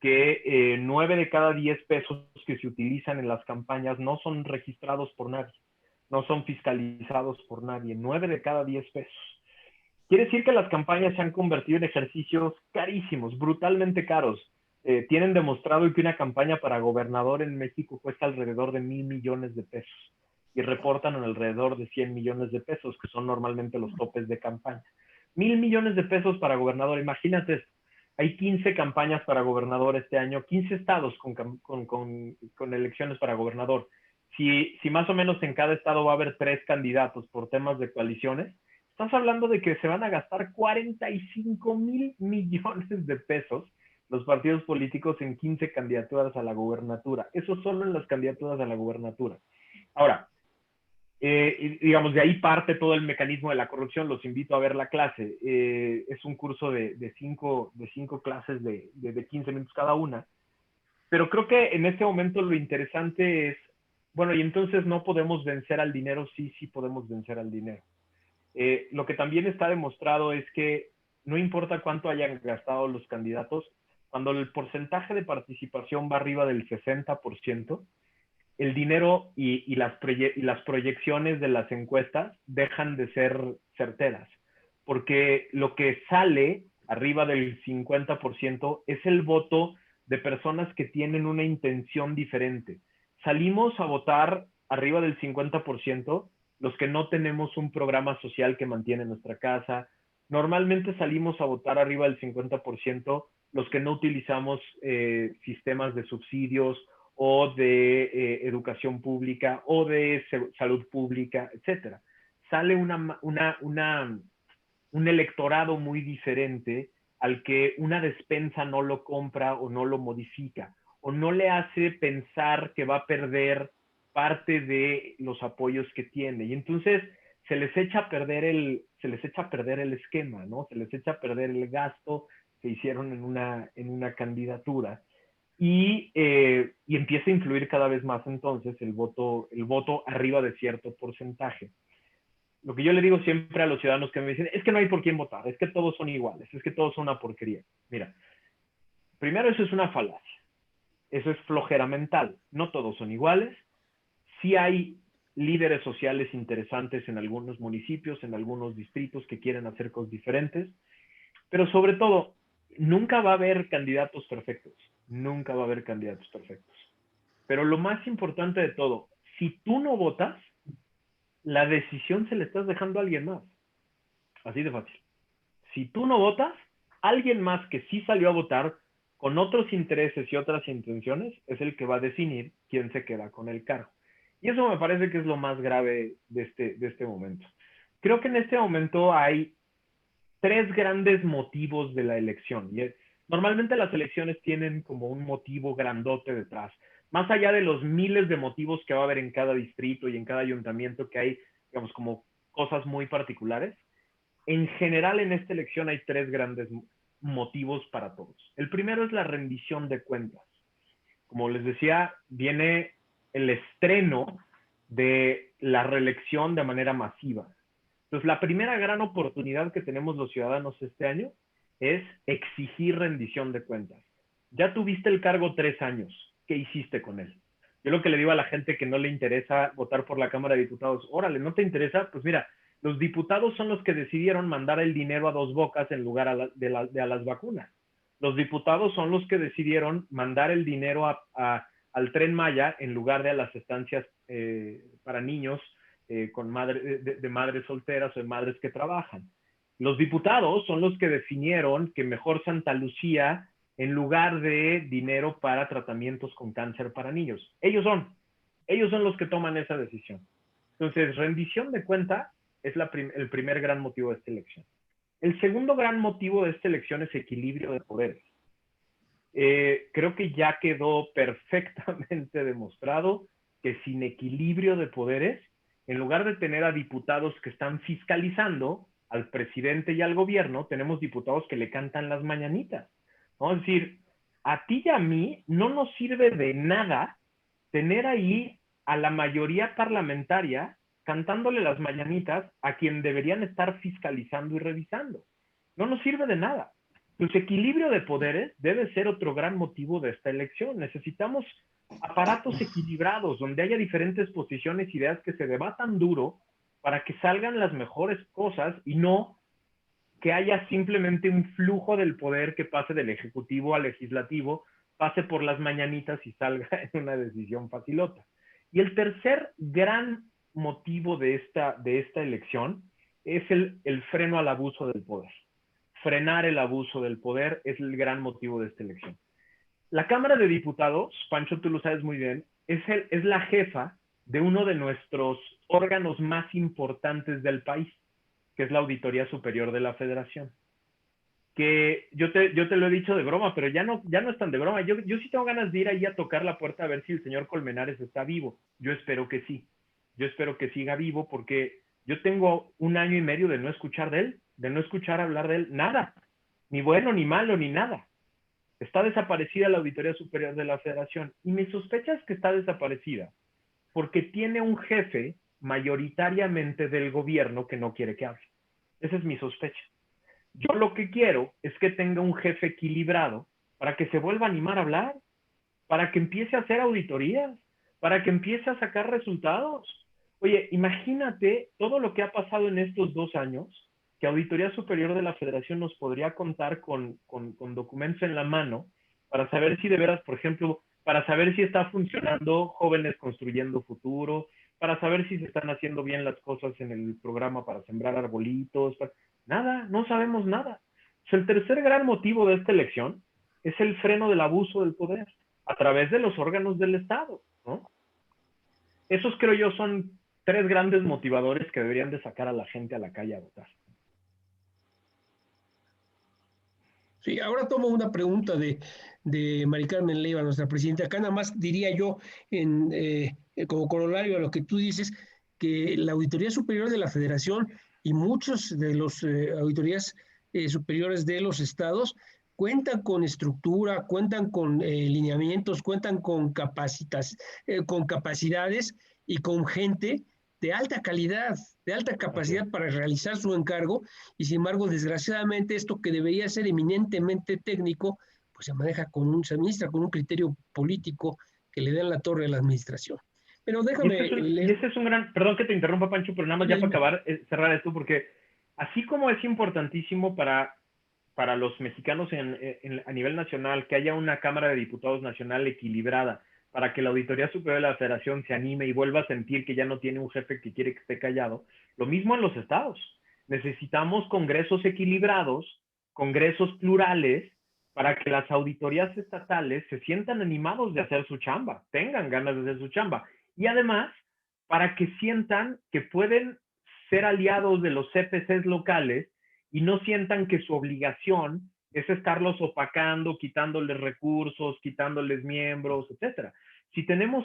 que 9 de cada 10 pesos que se utilizan en las campañas no son registrados por nadie, no son fiscalizados por nadie. 9 de cada 10 pesos. Quiere decir que las campañas se han convertido en ejercicios carísimos, brutalmente caros. Tienen demostrado que una campaña para gobernador en México cuesta alrededor de 1,000 millones de pesos y reportan en alrededor de 100 millones de pesos, que son normalmente los topes de campaña. 1,000 millones de pesos para gobernador. Imagínate, hay 15 campañas para gobernador este año, 15 estados con elecciones para gobernador. Si más o menos en cada estado va a haber 3 candidatos por temas de coaliciones, estás hablando de que se van a gastar 45,000 millones de pesos los partidos políticos en 15 candidaturas a la gubernatura. Eso solo en las candidaturas a la gubernatura. Ahora, digamos, de ahí parte todo el mecanismo de la corrupción. Los invito a ver la clase. Es un curso de cinco clases de 15 minutos cada una. Pero creo que en este momento lo interesante es, bueno, y entonces no podemos vencer al dinero, sí, sí podemos vencer al dinero. Lo que también está demostrado es que no importa cuánto hayan gastado los candidatos, cuando el porcentaje de participación va arriba del 60%, el dinero y las proyecciones de las encuestas dejan de ser certeras, porque lo que sale arriba del 50% es el voto de personas que tienen una intención diferente. Salimos a votar arriba del 50% los que no tenemos un programa social que mantiene nuestra casa. Normalmente salimos a votar arriba del 50% los que no utilizamos sistemas de subsidios o de educación pública o de salud pública, etcétera. Sale un electorado muy diferente al que una despensa no lo compra o no lo modifica o no le hace pensar que va a perder parte de los apoyos que tiene. Y entonces se les echa a perder el esquema, ¿no? Se les echa a perder el gasto que hicieron en una candidatura. Y empieza a influir cada vez más entonces el voto arriba de cierto porcentaje. Lo que yo le digo siempre a los ciudadanos que me dicen, es que no hay por quién votar, es que todos son iguales, es que todos son una porquería. Mira, primero eso es una falacia, eso es flojera mental, no todos son iguales, sí hay líderes sociales interesantes en algunos municipios, en algunos distritos que quieren hacer cosas diferentes, pero sobre todo, nunca va a haber candidatos perfectos, nunca va a haber candidatos perfectos. Pero lo más importante de todo, si tú no votas, la decisión se le estás dejando a alguien más. Así de fácil. Si tú no votas, alguien más que sí salió a votar con otros intereses y otras intenciones es el que va a definir quién se queda con el cargo. Y eso me parece que es lo más grave de este momento. Creo que en este momento hay tres grandes motivos de la elección. Normalmente las elecciones tienen como un motivo grandote detrás. Más allá de los miles de motivos que va a haber en cada distrito y en cada ayuntamiento, que hay, digamos, como cosas muy particulares, en general en esta elección hay tres grandes motivos para todos. El primero es la rendición de cuentas. Como les decía, viene el estreno de la reelección de manera masiva. Entonces, la primera gran oportunidad que tenemos los ciudadanos este año es exigir rendición de cuentas. Ya tuviste el cargo 3 años. ¿Qué hiciste con él? Yo lo que le digo a la gente que no le interesa votar por la Cámara de Diputados, órale, ¿no te interesa? Pues mira, los diputados son los que decidieron mandar el dinero a Dos Bocas en lugar de a las vacunas. Los diputados son los que decidieron mandar el dinero al Tren Maya en lugar de a las estancias para niños con de madres solteras o de madres que trabajan. Los diputados son los que definieron que mejor Santa Lucía en lugar de dinero para tratamientos con cáncer para niños. Ellos son los que toman esa decisión. Entonces, rendición de cuenta es el primer gran motivo de esta elección. El segundo gran motivo de esta elección es equilibrio de poderes. Creo que ya quedó perfectamente demostrado que sin equilibrio de poderes, en lugar de tener a diputados que están fiscalizando al presidente y al gobierno, tenemos diputados que le cantan las mañanitas, ¿no? Es decir, a ti y a mí no nos sirve de nada tener ahí a la mayoría parlamentaria cantándole las mañanitas a quien deberían estar fiscalizando y revisando. No nos sirve de nada. Pues equilibrio de poderes debe ser otro gran motivo de esta elección. Necesitamos aparatos equilibrados, donde haya diferentes posiciones, ideas que se debatan duro para que salgan las mejores cosas y no que haya simplemente un flujo del poder que pase del ejecutivo al legislativo, pase por las mañanitas y salga en una decisión facilota. Y el tercer gran motivo de esta elección es el freno al abuso del poder. Frenar el abuso del poder es el gran motivo de esta elección. La Cámara de Diputados, Pancho, tú lo sabes muy bien, es la jefa de uno de nuestros órganos más importantes del país, que es la Auditoría Superior de la Federación. Que yo te lo he dicho de broma, pero ya no es tan de broma. Yo sí tengo ganas de ir ahí a tocar la puerta a ver si el señor Colmenares está vivo. Yo espero que sí. Yo espero que siga vivo porque yo tengo 1 año y medio de no escuchar de él, de no escuchar hablar de él, nada. Ni bueno, ni malo, ni nada. Está desaparecida la Auditoría Superior de la Federación. Y mi sospecha es que está desaparecida porque tiene un jefe mayoritariamente del gobierno que no quiere que hable. Esa es mi sospecha. Yo lo que quiero es que tenga un jefe equilibrado para que se vuelva a animar a hablar, para que empiece a hacer auditorías, para que empiece a sacar resultados. Oye, imagínate todo lo que ha pasado en estos 2 años, que Auditoría Superior de la Federación nos podría contar con documentos en la mano para saber si de veras, por ejemplo, para saber si está funcionando Jóvenes Construyendo Futuro, para saber si se están haciendo bien las cosas en el programa para sembrar arbolitos. Nada, no sabemos nada. El tercer gran motivo de esta elección es el freno del abuso del poder a través de los órganos del Estado, ¿no? Esos creo yo son 3 grandes motivadores que deberían de sacar a la gente a la calle a votar. Sí, ahora tomo una pregunta de Mari Carmen Leiva, nuestra presidenta. Acá nada más diría yo, como corolario a lo que tú dices, que la Auditoría Superior de la Federación y muchos de los auditorías superiores de los estados cuentan con estructura, cuentan con lineamientos, cuentan con con capacidades y con gente de alta calidad, de alta capacidad para realizar su encargo, y sin embargo, desgraciadamente, esto que debería ser eminentemente técnico, pues se administra con un criterio político que le da en la torre a la administración. Pero déjame y ese es un gran, perdón que te interrumpa, Pancho, pero nada más ya para acabar, cerrar esto, porque así como es importantísimo para los mexicanos a nivel nacional que haya una Cámara de Diputados nacional equilibrada, para que la Auditoría Superior de la Federación se anime y vuelva a sentir que ya no tiene un jefe que quiere que esté callado. Lo mismo en los estados. Necesitamos congresos equilibrados, congresos plurales, para que las auditorías estatales se sientan animados de hacer su chamba, tengan ganas de hacer su chamba. Y además, para que sientan que pueden ser aliados de los CPCs locales y no sientan que su obligación es estarlos opacando, quitándoles recursos, quitándoles miembros, etcétera. Si tenemos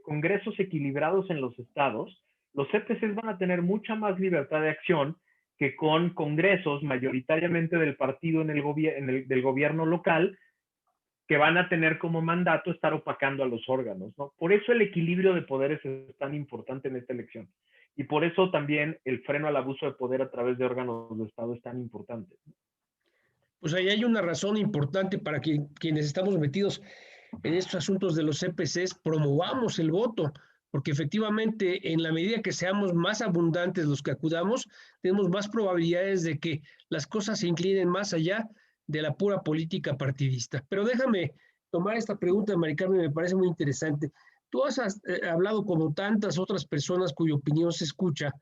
congresos equilibrados en los estados, los CPCs van a tener mucha más libertad de acción que con congresos mayoritariamente del partido del gobierno local, que van a tener como mandato estar opacando a los órganos, ¿no? Por eso el equilibrio de poderes es tan importante en esta elección. Y por eso también el freno al abuso de poder a través de órganos de Estado es tan importante. Pues ahí hay una razón importante para que quienes estamos metidos en estos asuntos de los CPCs promovamos el voto, porque efectivamente en la medida que seamos más abundantes los que acudamos, tenemos más probabilidades de que las cosas se inclinen más allá de la pura política partidista. Pero déjame tomar esta pregunta de Mari Carmen, me parece muy interesante. Tú has hablado como tantas otras personas cuya opinión se escucha,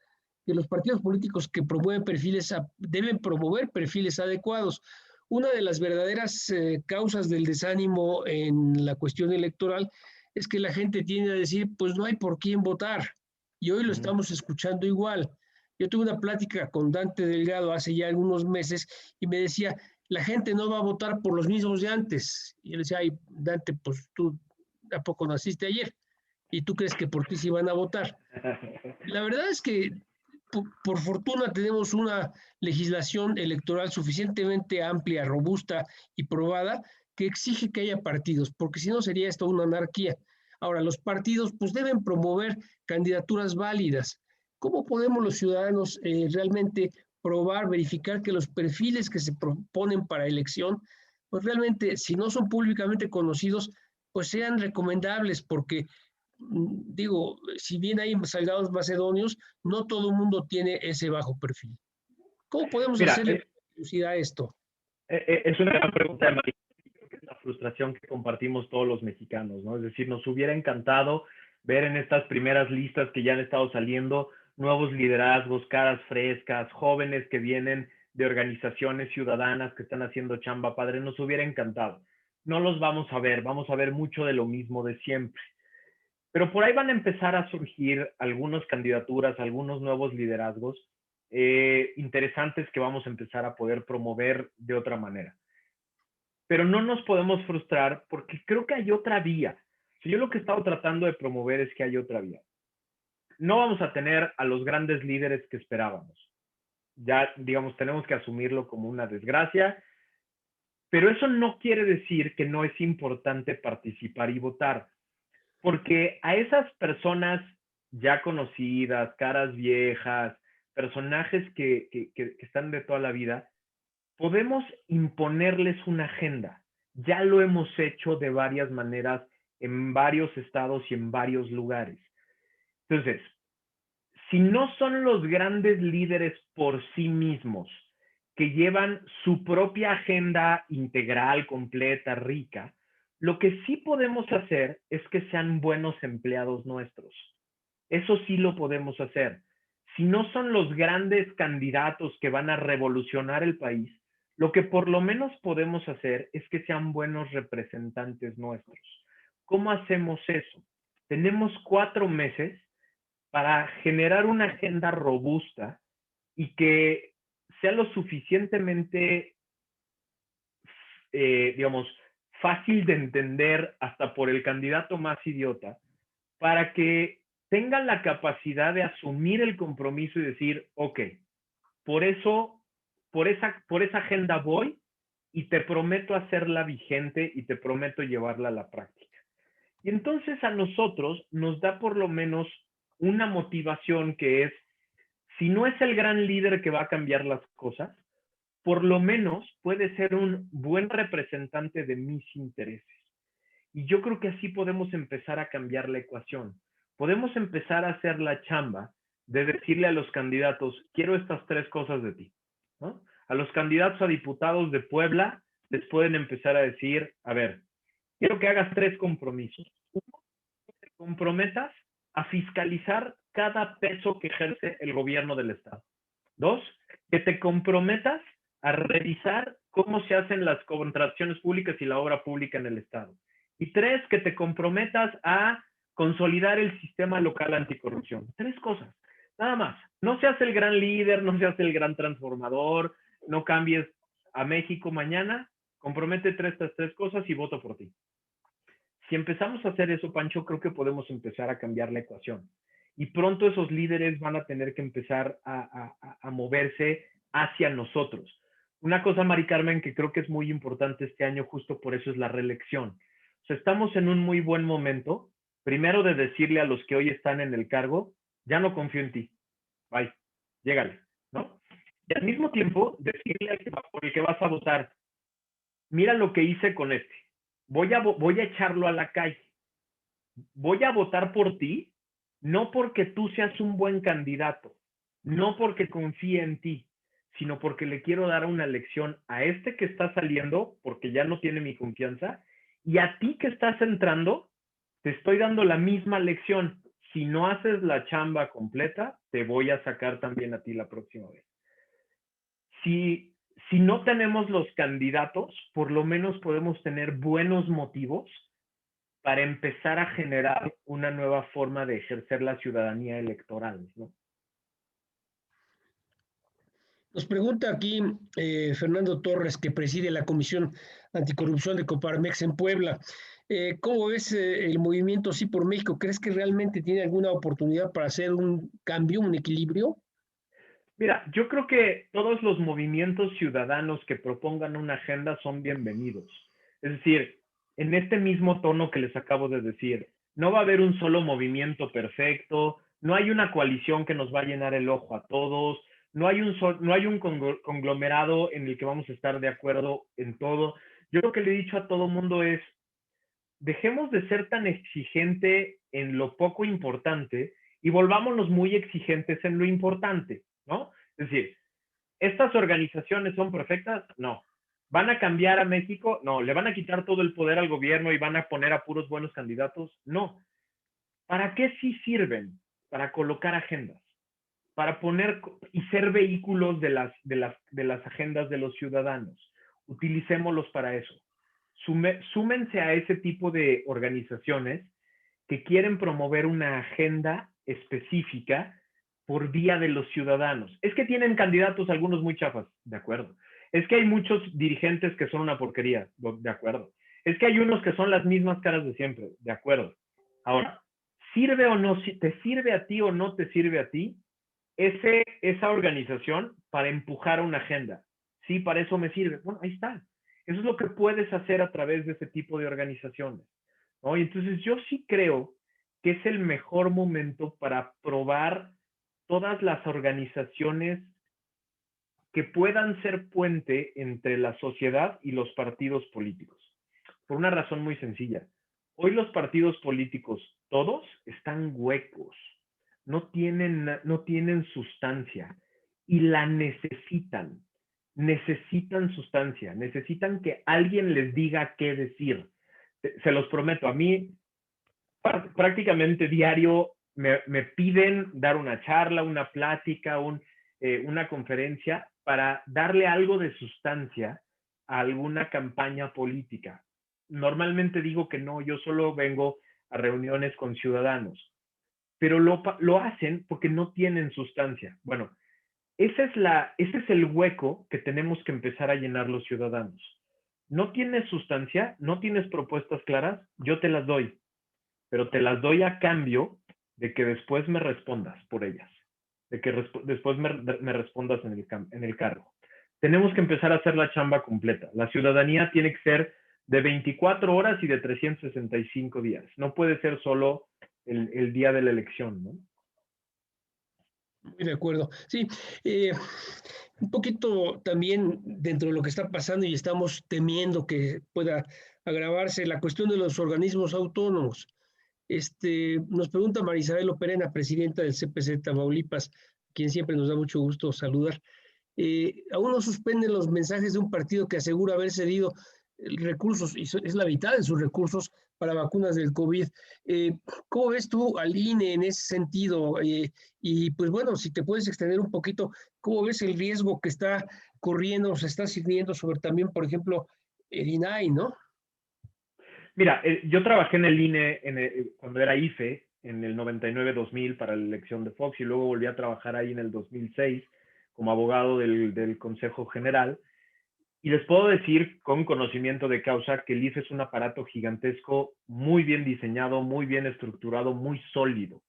que los partidos políticos que promueven perfiles deben promover perfiles adecuados. Una de las verdaderas causas del desánimo en la cuestión electoral es que la gente tiende a decir, pues no hay por quién votar. Y hoy lo estamos escuchando igual. Yo tuve una plática con Dante Delgado hace ya algunos meses y me decía, la gente no va a votar por los mismos de antes. Y él decía, ay, Dante, pues tú ¿a poco naciste ayer? ¿Y tú crees que por ti sí van a votar? La verdad es que por fortuna tenemos una legislación electoral suficientemente amplia, robusta y probada que exige que haya partidos, porque si no sería esto una anarquía. Ahora, los partidos pues deben promover candidaturas válidas. ¿Cómo podemos los ciudadanos realmente probar, verificar que los perfiles que se proponen para elección, pues realmente, si no son públicamente conocidos, pues sean recomendables? Porque digo, si bien hay salgados macedonios, no todo el mundo tiene ese bajo perfil. ¿Cómo podemos hacerle a esto? Es una gran pregunta, María. Creo que es la frustración que compartimos todos los mexicanos, ¿no? Es decir, nos hubiera encantado ver en estas primeras listas que ya han estado saliendo nuevos liderazgos, caras frescas, jóvenes que vienen de organizaciones ciudadanas que están haciendo chamba padre. Nos hubiera encantado. No los vamos a ver mucho de lo mismo de siempre. Pero por ahí van a empezar a surgir algunas candidaturas, algunos nuevos liderazgos interesantes que vamos a empezar a poder promover de otra manera. Pero no nos podemos frustrar porque creo que hay otra vía. Si yo lo que he estado tratando de promover es que hay otra vía. No vamos a tener a los grandes líderes que esperábamos. Ya, digamos, tenemos que asumirlo como una desgracia. Pero eso no quiere decir que no es importante participar y votar, porque a esas personas ya conocidas, caras viejas, personajes que están de toda la vida, podemos imponerles una agenda. Ya lo hemos hecho de varias maneras en varios estados y en varios lugares. Entonces, si no son los grandes líderes por sí mismos que llevan su propia agenda integral, completa, rica, lo que sí podemos hacer es que sean buenos empleados nuestros. Eso sí lo podemos hacer. Si no son los grandes candidatos que van a revolucionar el país, lo que por lo menos podemos hacer es que sean buenos representantes nuestros. ¿Cómo hacemos eso? Tenemos 4 meses para generar una agenda robusta y que sea lo suficientemente, digamos, fácil de entender hasta por el candidato más idiota, para que tengan la capacidad de asumir el compromiso y decir, ok, por esa agenda voy y te prometo hacerla vigente y te prometo llevarla a la práctica. Y entonces a nosotros nos da por lo menos una motivación que es, si no es el gran líder que va a cambiar las cosas, por lo menos puede ser un buen representante de mis intereses. Y yo creo que así podemos empezar a cambiar la ecuación. Podemos empezar a hacer la chamba de decirle a los candidatos, quiero estas 3 cosas de ti, ¿no? A los candidatos a diputados de Puebla les pueden empezar a decir, a ver, quiero que hagas 3 compromisos. Uno, que te comprometas a fiscalizar cada peso que ejerce el gobierno del Estado. 2, que te comprometas a revisar cómo se hacen las contrataciones públicas y la obra pública en el Estado. Y 3, que te comprometas a consolidar el sistema local anticorrupción. 3 cosas, nada más. No seas el gran líder, no seas el gran transformador, no cambies a México mañana, comprométete estas 3 cosas y voto por ti. Si empezamos a hacer eso, Pancho, creo que podemos empezar a cambiar la ecuación. Y pronto esos líderes van a tener que empezar a moverse hacia nosotros. Una cosa, Mari Carmen, que creo que es muy importante este año, justo por eso es la reelección. O sea, estamos en un muy buen momento, primero de decirle a los que hoy están en el cargo, ya no confío en ti, bye, llégale, ¿no? Y al mismo tiempo, decirle al que por el que vas a votar, mira lo que hice con este, voy a echarlo a la calle, voy a votar por ti, no porque tú seas un buen candidato, no porque confíe en ti, sino porque le quiero dar una lección a este que está saliendo, porque ya no tiene mi confianza, y a ti que estás entrando, te estoy dando la misma lección. Si no haces la chamba completa, te voy a sacar también a ti la próxima vez. Si no tenemos los candidatos, por lo menos podemos tener buenos motivos para empezar a generar una nueva forma de ejercer la ciudadanía electoral, ¿no? Nos pregunta aquí Fernando Torres, que preside la Comisión Anticorrupción de Coparmex en Puebla. ¿Cómo ves el movimiento Sí por México? ¿Crees que realmente tiene alguna oportunidad para hacer un cambio, un equilibrio? Mira, yo creo que todos los movimientos ciudadanos que propongan una agenda son bienvenidos. Es decir, en este mismo tono que les acabo de decir, no va a haber un solo movimiento perfecto, no hay una coalición que nos va a llenar el ojo a todos, no hay un conglomerado en el que vamos a estar de acuerdo en todo. Yo lo que le he dicho a todo mundo es, dejemos de ser tan exigente en lo poco importante y volvámonos muy exigentes en lo importante, ¿no? Es decir, ¿estas organizaciones son perfectas? No. ¿Van a cambiar a México? No. ¿Le van a quitar todo el poder al gobierno y van a poner a puros buenos candidatos? No. ¿Para qué sí sirven? Para colocar agendas, para poner y ser vehículos de las agendas de los ciudadanos. Utilicémoslos para eso. Súmense a ese tipo de organizaciones que quieren promover una agenda específica por vía de los ciudadanos. Es que tienen candidatos algunos muy chafas, de acuerdo. Es que hay muchos dirigentes que son una porquería, de acuerdo. Es que hay unos que son las mismas caras de siempre, de acuerdo. Ahora, ¿sirve o no, te sirve a ti o no te sirve a ti esa organización para empujar una agenda? Sí, para eso me sirve. Bueno, ahí está. Eso es lo que puedes hacer a través de ese tipo de organizaciones, ¿no? Y entonces yo sí creo que es el mejor momento para probar todas las organizaciones que puedan ser puente entre la sociedad y los partidos políticos. Por una razón muy sencilla. Hoy los partidos políticos, todos, están huecos. No tienen sustancia y la necesitan. Necesitan sustancia. Necesitan que alguien les diga qué decir. Se los prometo, a mí prácticamente diario me piden dar una charla, una plática, una conferencia para darle algo de sustancia a alguna campaña política. Normalmente digo que no, yo solo vengo a reuniones con ciudadanos, pero lo hacen porque no tienen sustancia. Bueno, ese es el hueco que tenemos que empezar a llenar los ciudadanos. No tienes sustancia, no tienes propuestas claras, yo te las doy, pero te las doy a cambio de que después me respondas por ellas, de que después me respondas en el cargo. Tenemos que empezar a hacer la chamba completa. La ciudadanía tiene que ser de 24 horas y de 365 días. No puede ser solo el día de la elección, ¿no? Muy de acuerdo. Sí, un poquito también dentro de lo que está pasando y estamos temiendo que pueda agravarse la cuestión de los organismos autónomos. Nos pregunta Marisabel Operena, presidenta del CPC Tamaulipas, quien siempre nos da mucho gusto saludar. Aún no suspenden los mensajes de un partido que asegura haber cedido recursos, y es la mitad de sus recursos para vacunas del COVID. ¿Cómo ves tú al INE en ese sentido? Y pues bueno, si te puedes extender un poquito, ¿cómo ves el riesgo que está corriendo, se está sirviendo sobre también, por ejemplo, el INAI, ¿no? Mira, yo trabajé en el INE cuando era IFE, en el 99-2000 para la elección de Fox, y luego volví a trabajar ahí en el 2006 como abogado del Consejo General. Y les puedo decir con conocimiento de causa que el IFE es un aparato gigantesco, muy bien diseñado, muy bien estructurado, muy sólido.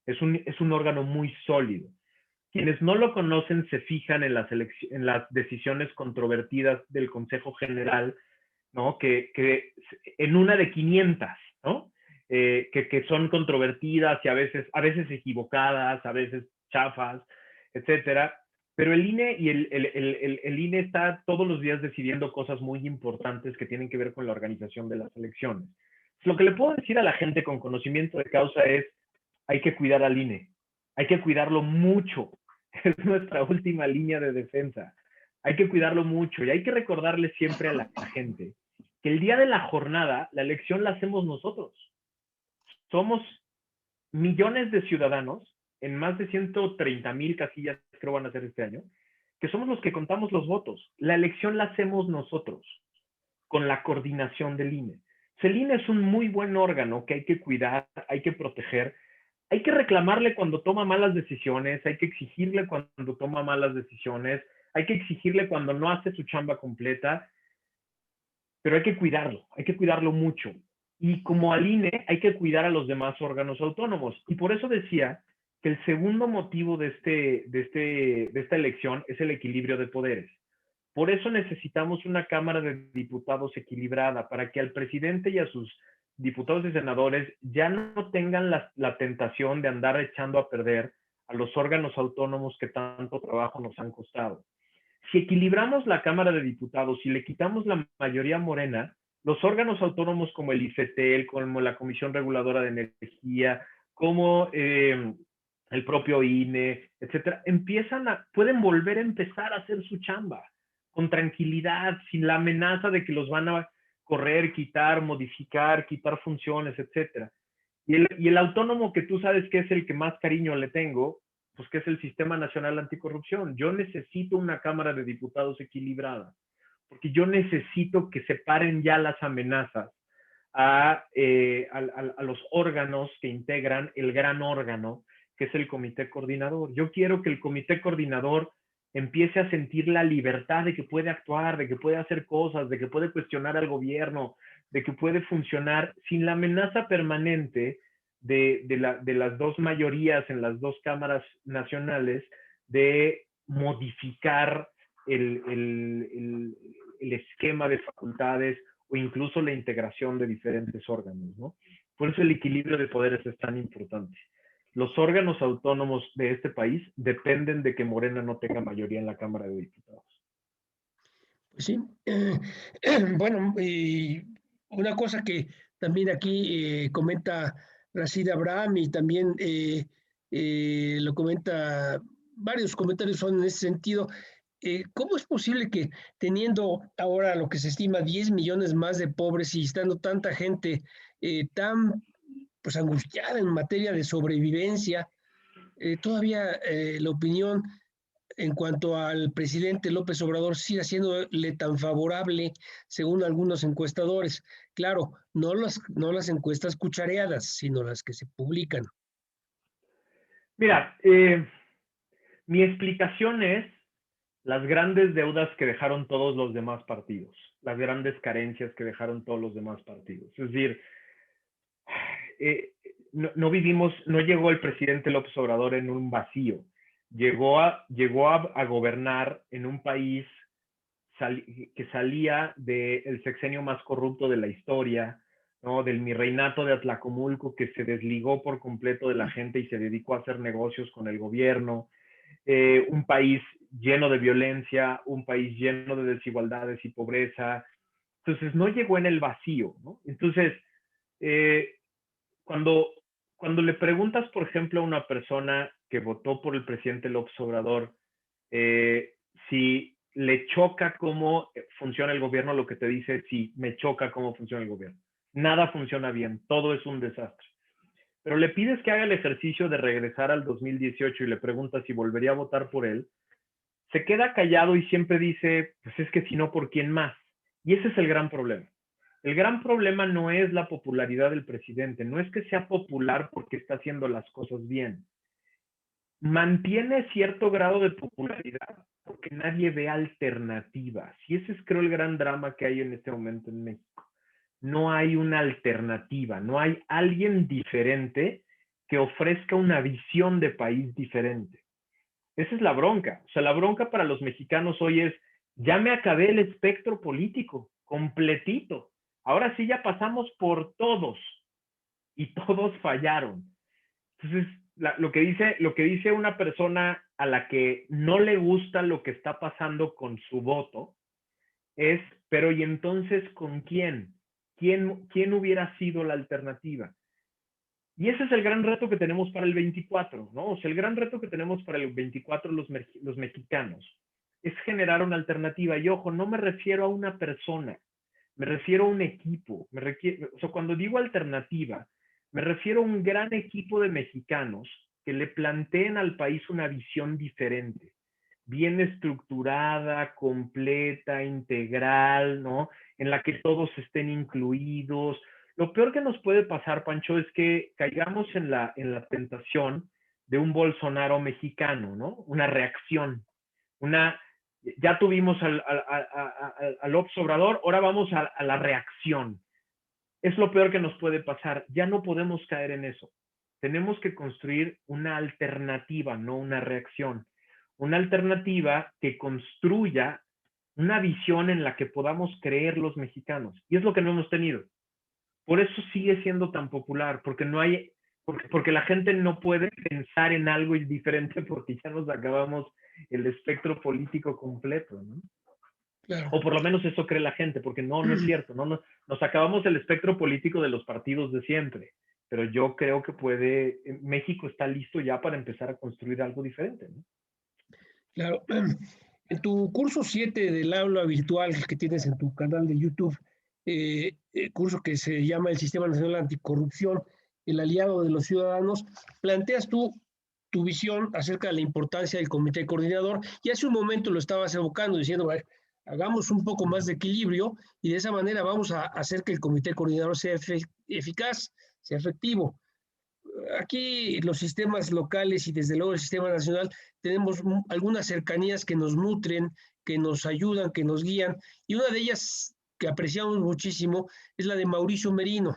Es un órgano muy sólido. Quienes no lo conocen se fijan en las decisiones controvertidas del Consejo General, ¿no? Que en una de 500, ¿no? Que son controvertidas y a veces equivocadas, a veces chafas, etcétera. Pero el INE el INE está todos los días decidiendo cosas muy importantes que tienen que ver con la organización de las elecciones. Lo que le puedo decir a la gente con conocimiento de causa es, hay que cuidar al INE, hay que cuidarlo mucho. Es nuestra última línea de defensa. Hay que cuidarlo mucho y hay que recordarle siempre a la gente que el día de la jornada, la elección la hacemos nosotros. Somos millones de ciudadanos en más de 130,000 casillas, creo van a ser este año, que somos los que contamos los votos. La elección la hacemos nosotros, con la coordinación del INE. El INE es un muy buen órgano que hay que cuidar, hay que proteger, hay que reclamarle cuando toma malas decisiones, hay que exigirle cuando toma malas decisiones, hay que exigirle cuando no hace su chamba completa, pero hay que cuidarlo mucho. Y como al INE, hay que cuidar a los demás órganos autónomos. Y por eso decía que el segundo motivo de esta elección es el equilibrio de poderes. Por eso necesitamos una Cámara de Diputados equilibrada, para que al presidente y a sus diputados y senadores ya no tengan la tentación de andar echando a perder a los órganos autónomos que tanto trabajo nos han costado. Si equilibramos la Cámara de Diputados y le quitamos la mayoría morena, los órganos autónomos como el IFETEL, como la Comisión Reguladora de Energía, como el propio INE, etcétera, pueden volver a empezar a hacer su chamba con tranquilidad, sin la amenaza de que los van a correr, quitar, modificar, quitar funciones, etcétera. Y el autónomo, que tú sabes que es el que más cariño le tengo, pues que es el Sistema Nacional Anticorrupción. Yo necesito una Cámara de Diputados equilibrada, porque yo necesito que se paren ya las amenazas a los órganos que integran el gran órgano, que es el Comité Coordinador. Yo quiero que el Comité Coordinador empiece a sentir la libertad de que puede actuar, de que puede hacer cosas, de que puede cuestionar al gobierno, de que puede funcionar sin la amenaza permanente de las dos mayorías en las dos cámaras nacionales de modificar el esquema de facultades o incluso la integración de diferentes órganos, ¿no? Por eso el equilibrio de poderes es tan importante. Los órganos autónomos de este país dependen de que Morena no tenga mayoría en la Cámara de Diputados. Pues sí. Bueno, y una cosa que también aquí comenta Rashid Abraham y también lo comenta, varios comentarios son en ese sentido. ¿Cómo es posible que teniendo ahora lo que se estima 10 millones más de pobres y estando tanta gente tan pues angustiada en materia de sobrevivencia, todavía la opinión en cuanto al presidente López Obrador sigue haciéndole tan favorable según algunos encuestadores? Claro, no las encuestas cuchareadas, sino las que se publican. Mira, mi explicación es las grandes deudas que dejaron todos los demás partidos, las grandes carencias que dejaron todos los demás partidos. Es decir, no llegó el presidente López Obrador en un vacío, llegó a gobernar en un país que salía del sexenio más corrupto de la historia, ¿no? Del virreinato de Atlacomulco, que se desligó por completo de la gente y se dedicó a hacer negocios con el gobierno, un país lleno de violencia, un país lleno de desigualdades y pobreza. Entonces no llegó en el vacío, ¿no? Entonces, cuando le preguntas, por ejemplo, a una persona que votó por el presidente López Obrador, si le choca cómo funciona el gobierno, lo que te dice, sí, me choca cómo funciona el gobierno. Nada funciona bien, todo es un desastre. Pero le pides que haga el ejercicio de regresar al 2018 y le preguntas si volvería a votar por él, se queda callado y siempre dice, pues es que si no, ¿por quién más? Y ese es el gran problema. El gran problema no es la popularidad del presidente, no es que sea popular porque está haciendo las cosas bien. Mantiene cierto grado de popularidad porque nadie ve alternativas. Y ese es, creo, el gran drama que hay en este momento en México. No hay una alternativa, no hay alguien diferente que ofrezca una visión de país diferente. Esa es la bronca. O sea, la bronca para los mexicanos hoy es, ya me acabé el espectro político, completito. Ahora sí ya pasamos por todos y todos fallaron. Entonces, lo que dice una persona a la que no le gusta lo que está pasando con su voto es, pero ¿y entonces con quién? ¿Quién hubiera sido la alternativa? Y ese es el gran reto que tenemos para el 24, ¿no? O sea, el gran reto que tenemos para el 24 los mexicanos es generar una alternativa. Y ojo, no me refiero a una persona, me refiero a un equipo. O sea, cuando digo alternativa, me refiero a un gran equipo de mexicanos que le planteen al país una visión diferente, bien estructurada, completa, integral, ¿no? En la que todos estén incluidos. Lo peor que nos puede pasar, Pancho, es que caigamos en la tentación de un Bolsonaro mexicano, ¿no? Una reacción, ya tuvimos al López Obrador, ahora vamos a la reacción. Es lo peor que nos puede pasar. Ya no podemos caer en eso. Tenemos que construir una alternativa, no una reacción. Una alternativa que construya una visión en la que podamos creer los mexicanos. Y es lo que no hemos tenido. Por eso sigue siendo tan popular, porque la gente no puede pensar en algo diferente porque ya nos acabamos el espectro político completo, ¿no? Claro. O por lo menos eso cree la gente, porque no es cierto, ¿no? Nos acabamos el espectro político de los partidos de siempre, pero yo creo que México está listo ya para empezar a construir algo diferente, ¿no? Claro. En tu curso 7 del aula virtual que tienes en tu canal de YouTube, curso que se llama el Sistema Nacional Anticorrupción, el aliado de los ciudadanos, planteas tú tu visión acerca de la importancia del comité coordinador, y hace un momento lo estabas evocando diciendo, bueno, hagamos un poco más de equilibrio y de esa manera vamos a hacer que el comité coordinador sea eficaz, sea efectivo. Aquí los sistemas locales y desde luego el sistema nacional tenemos algunas cercanías que nos nutren, que nos ayudan, que nos guían, y una de ellas que apreciamos muchísimo es la de Mauricio Merino,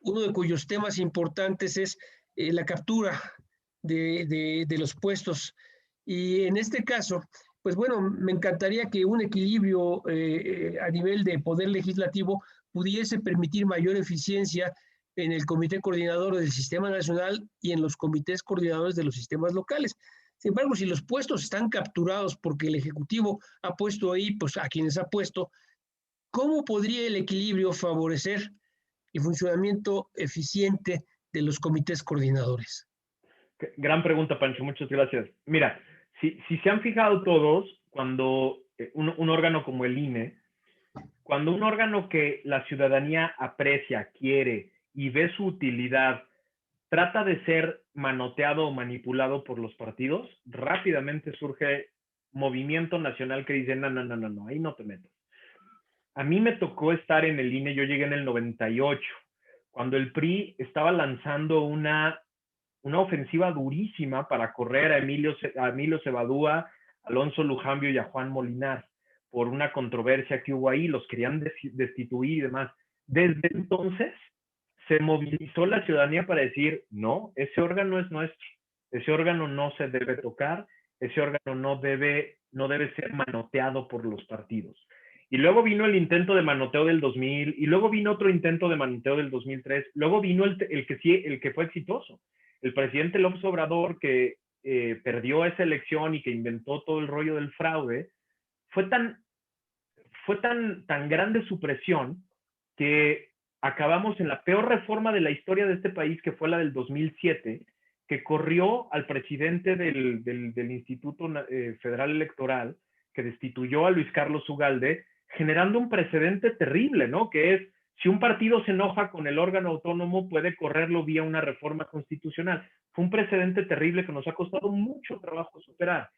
uno de cuyos temas importantes es la captura de los puestos. Y en este caso, pues bueno, me encantaría que un equilibrio a nivel de poder legislativo pudiese permitir mayor eficiencia en el comité coordinador del sistema nacional y en los comités coordinadores de los sistemas locales. Sin embargo, si los puestos están capturados porque el Ejecutivo ha puesto ahí, pues a quienes ha puesto, ¿cómo podría el equilibrio favorecer el funcionamiento eficiente de los comités coordinadores? Gran pregunta, Pancho, muchas gracias. Mira, si se han fijado todos, cuando un órgano como el INE, cuando un órgano que la ciudadanía aprecia, quiere y ve su utilidad, trata de ser manoteado o manipulado por los partidos, rápidamente surge movimiento nacional que dice, no, no, no, no, no, ahí no te metes. A mí me tocó estar en el INE, yo llegué en el 98, cuando el PRI estaba lanzando una ofensiva durísima para correr a Emilio Cebadúa, Alonso Lujambio y a Juan Molinar por una controversia que hubo ahí, los querían destituir y demás. Desde entonces se movilizó la ciudadanía para decir, no, ese órgano es nuestro, ese órgano no se debe tocar, ese órgano no debe ser manoteado por los partidos. Y luego vino el intento de manoteo del 2000, y luego vino otro intento de manoteo del 2003, luego vino el que fue exitoso. El presidente López Obrador, que perdió esa elección y que inventó todo el rollo del fraude, fue tan grande su presión que acabamos en la peor reforma de la historia de este país, que fue la del 2007, que corrió al presidente del Instituto Federal Electoral, que destituyó a Luis Carlos Ugalde, generando un precedente terrible, ¿no? Que es, si un partido se enoja con el órgano autónomo, puede correrlo vía una reforma constitucional. Fue un precedente terrible que nos ha costado mucho trabajo superar.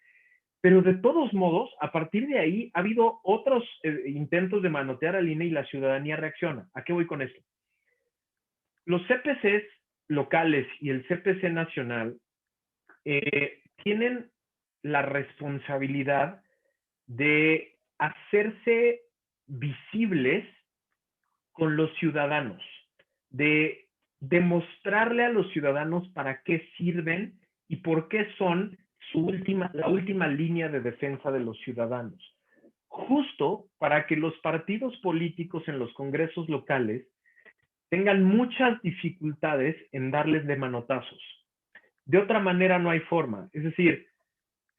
Pero de todos modos, a partir de ahí, ha habido otros intentos de manotear al INE y la ciudadanía reacciona. ¿A qué voy con esto? Los CPCs locales y el CPC nacional tienen la responsabilidad de hacerse visibles con los ciudadanos, de demostrarle a los ciudadanos para qué sirven y por qué son la última línea de defensa de los ciudadanos. Justo para que los partidos políticos en los congresos locales tengan muchas dificultades en darles de manotazos. De otra manera no hay forma. Es decir,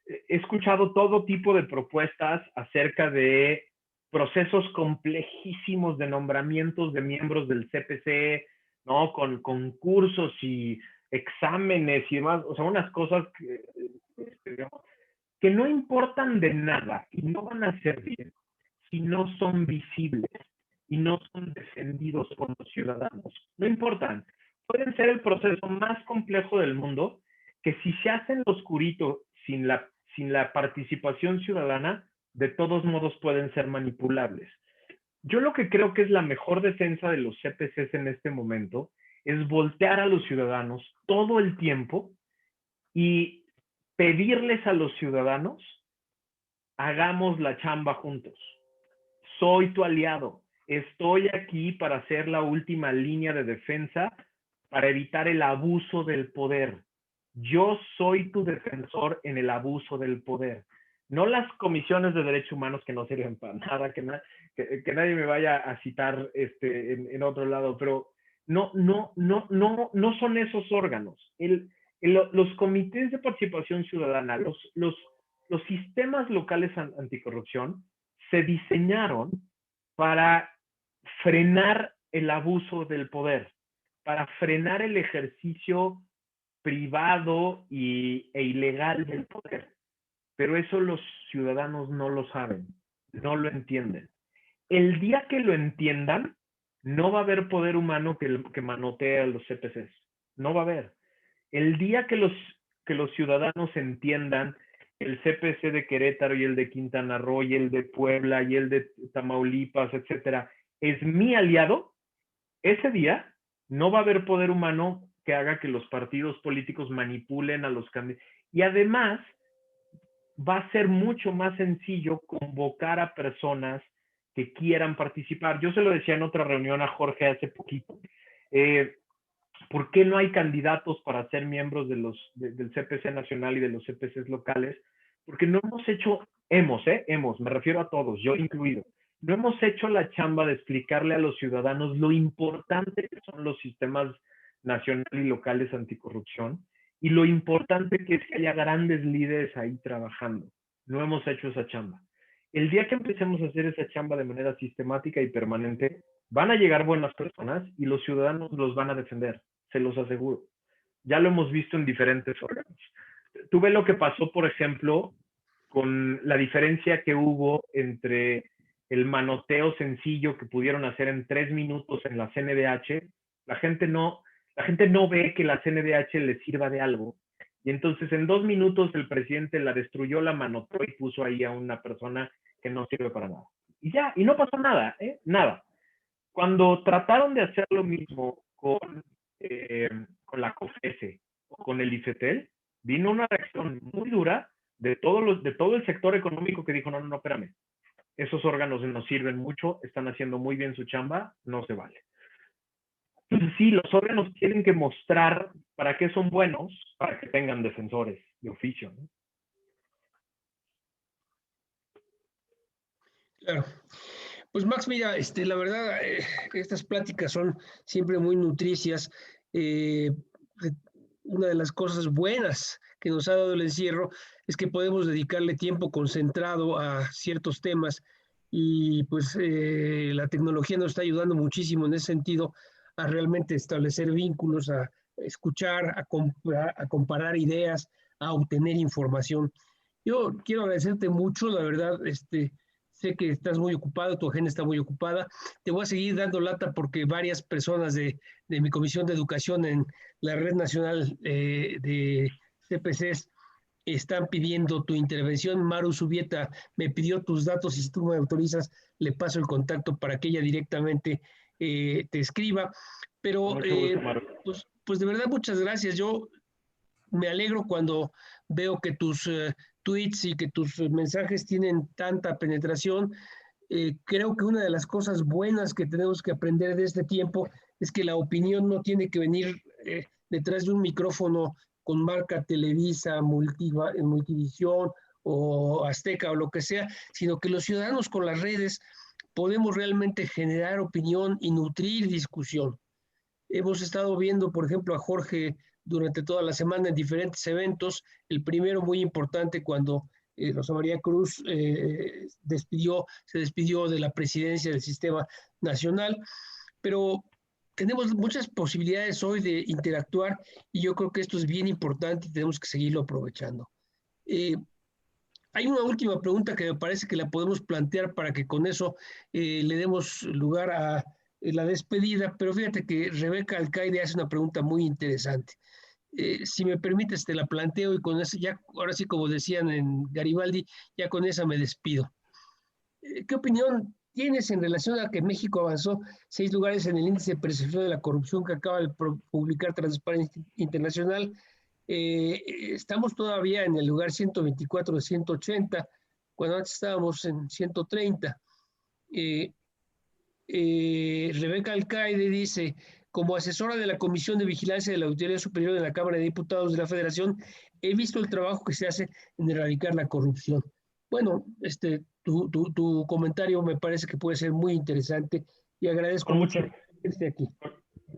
he escuchado todo tipo de propuestas acerca de procesos complejísimos de nombramientos de miembros del CPC, ¿no? Con concursos y exámenes y demás, o sea, unas cosas que no importan de nada y no van a servir si no son visibles y no son defendidos por los ciudadanos. No importan. Pueden ser el proceso más complejo del mundo, que si se hace en lo oscurito, sin la participación ciudadana, de todos modos pueden ser manipulables. Yo lo que creo que es la mejor defensa de los CPCs en este momento es voltear a los ciudadanos todo el tiempo y pedirles a los ciudadanos, hagamos la chamba juntos. Soy tu aliado. Estoy aquí para ser la última línea de defensa para evitar el abuso del poder. Yo soy tu defensor en el abuso del poder. No las comisiones de derechos humanos que no sirven para nada, que nadie me vaya a citar en otro lado, pero no son esos órganos. Los comités de participación ciudadana, los sistemas locales anticorrupción se diseñaron para frenar el abuso del poder, para frenar el ejercicio privado e ilegal del poder. Pero eso los ciudadanos no lo saben, no lo entienden. El día que lo entiendan, no va a haber poder humano que manotee a los CPCs. No va a haber. El día que los ciudadanos entiendan el CPC de Querétaro y el de Quintana Roo y el de Puebla y el de Tamaulipas, etcétera, es mi aliado, ese día no va a haber poder humano que haga que los partidos políticos manipulen a los candidatos. Y además, va a ser mucho más sencillo convocar a personas que quieran participar. Yo se lo decía en otra reunión a Jorge hace poquito. ¿Por qué no hay candidatos para ser miembros del CPC nacional y de los CPCs locales? Porque no hemos hecho me refiero a todos, yo incluido, no hemos hecho la chamba de explicarle a los ciudadanos lo importante que son los sistemas nacionales y locales anticorrupción y lo importante que es que haya grandes líderes ahí trabajando. No hemos hecho esa chamba. El día que empecemos a hacer esa chamba de manera sistemática y permanente, van a llegar buenas personas y los ciudadanos los van a defender, se los aseguro. Ya lo hemos visto en diferentes órganos. Tú ves lo que pasó, por ejemplo, con la diferencia que hubo entre el manoteo sencillo que pudieron hacer en 3 minutos en la CNDH. La gente no ve que la CNDH les sirva de algo. Y entonces en 2 minutos el presidente la destruyó, la manoteó y puso ahí a una persona que no sirve para nada. Y ya, y no pasó nada, nada. Cuando trataron de hacer lo mismo con la COFESE o con el IFETEL, vino una reacción muy dura de todo el sector económico que dijo, no, espérame, esos órganos nos sirven mucho, están haciendo muy bien su chamba, no se vale. Entonces sí, los órganos tienen que mostrar para qué son buenos, para que tengan defensores de oficio, ¿no? Claro. Pues Max, mira, la verdad, estas pláticas son siempre muy nutricias. Una de las cosas buenas que nos ha dado el encierro es que podemos dedicarle tiempo concentrado a ciertos temas y pues la tecnología nos está ayudando muchísimo en ese sentido a realmente establecer vínculos, a escuchar, a comparar ideas, a obtener información. Yo quiero agradecerte mucho, la verdad, sé que estás muy ocupado, tu agenda está muy ocupada. Te voy a seguir dando lata porque varias personas de mi Comisión de Educación en la Red Nacional de CPCs están pidiendo tu intervención. Maru Subieta me pidió tus datos y si tú me autorizas, le paso el contacto para que ella directamente te escriba. Pero pues de verdad, muchas gracias. Yo me alegro cuando veo que tus tweets y que tus mensajes tienen tanta penetración. Creo que una de las cosas buenas que tenemos que aprender de este tiempo es que la opinión no tiene que venir detrás de un micrófono con marca Televisa, Multivisión o Azteca o lo que sea, sino que los ciudadanos con las redes podemos realmente generar opinión y nutrir discusión. Hemos estado viendo, por ejemplo, a Jorge durante toda la semana en diferentes eventos. El primero muy importante cuando Rosa María Cruz se despidió de la presidencia del Sistema Nacional, pero tenemos muchas posibilidades hoy de interactuar y yo creo que esto es bien importante y tenemos que seguirlo aprovechando. Hay una última pregunta que me parece que la podemos plantear para que con eso le demos lugar a la despedida, pero fíjate que Rebeca Alcaide hace una pregunta muy interesante. Si me permites, te la planteo y con eso ya, ahora sí, como decían en Garibaldi, ya con esa me despido. ¿Qué opinión tienes en relación a que México avanzó 6 lugares en el índice de percepción de la corrupción que acaba de publicar Transparencia Internacional? Estamos todavía en el lugar 124 de 180, cuando antes estábamos en 130. Rebeca Alcaide dice, como asesora de la Comisión de Vigilancia de la Auditoría Superior de la Cámara de Diputados de la Federación, he visto el trabajo que se hace en erradicar la corrupción. Bueno, tu comentario me parece que puede ser muy interesante y agradezco mucho que esté aquí.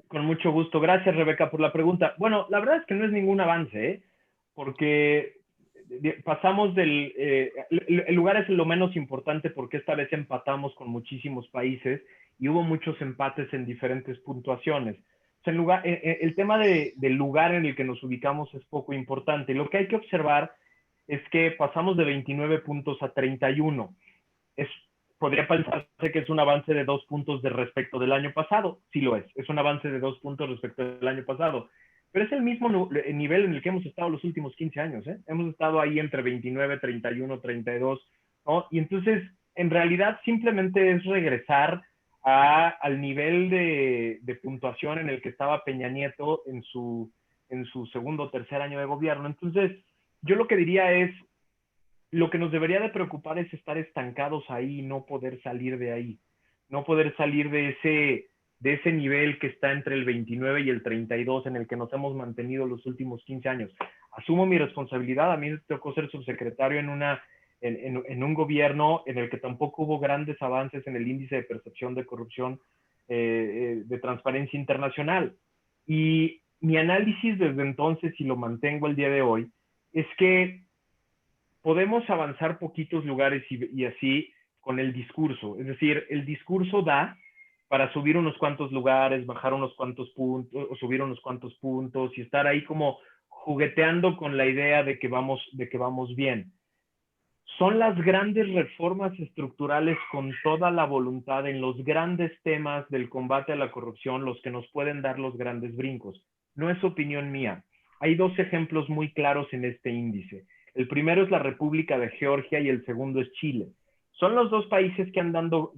Con mucho gusto. Gracias, Rebeca, por la pregunta. Bueno, la verdad es que no es ningún avance, porque pasamos el lugar es lo menos importante porque esta vez empatamos con muchísimos países y hubo muchos empates en diferentes puntuaciones. O sea, el tema del lugar en el que nos ubicamos es poco importante. Lo que hay que observar es que pasamos de 29 puntos a 31. Podría pensarse que es un avance de 2 puntos respecto del año pasado. Sí lo es un avance de 2 puntos respecto del año pasado. Pero es el mismo nivel en el que hemos estado los últimos 15 años. Hemos estado ahí entre 29, 31, 32, ¿no? Y entonces, en realidad, simplemente es regresar al nivel de puntuación en el que estaba Peña Nieto en su segundo o tercer año de gobierno. Entonces, yo lo que diría es, lo que nos debería de preocupar es estar estancados ahí y no poder salir de ahí. No poder salir de ese nivel que está entre el 29 y el 32 en el que nos hemos mantenido los últimos 15 años. Asumo mi responsabilidad. A mí me tocó ser subsecretario en en un gobierno en el que tampoco hubo grandes avances en el índice de percepción de corrupción de Transparencia Internacional. Y mi análisis desde entonces, y lo mantengo el día de hoy, es que podemos avanzar poquitos lugares y así con el discurso. Es decir, el discurso da para subir unos cuantos lugares, bajar unos cuantos puntos, o subir unos cuantos puntos y estar ahí como jugueteando con la idea de que vamos bien. Son las grandes reformas estructurales con toda la voluntad en los grandes temas del combate a la corrupción los que nos pueden dar los grandes brincos. No es opinión mía. Hay dos ejemplos muy claros en este índice. El primero es la República de Georgia y el segundo es Chile. Son los dos países que han dado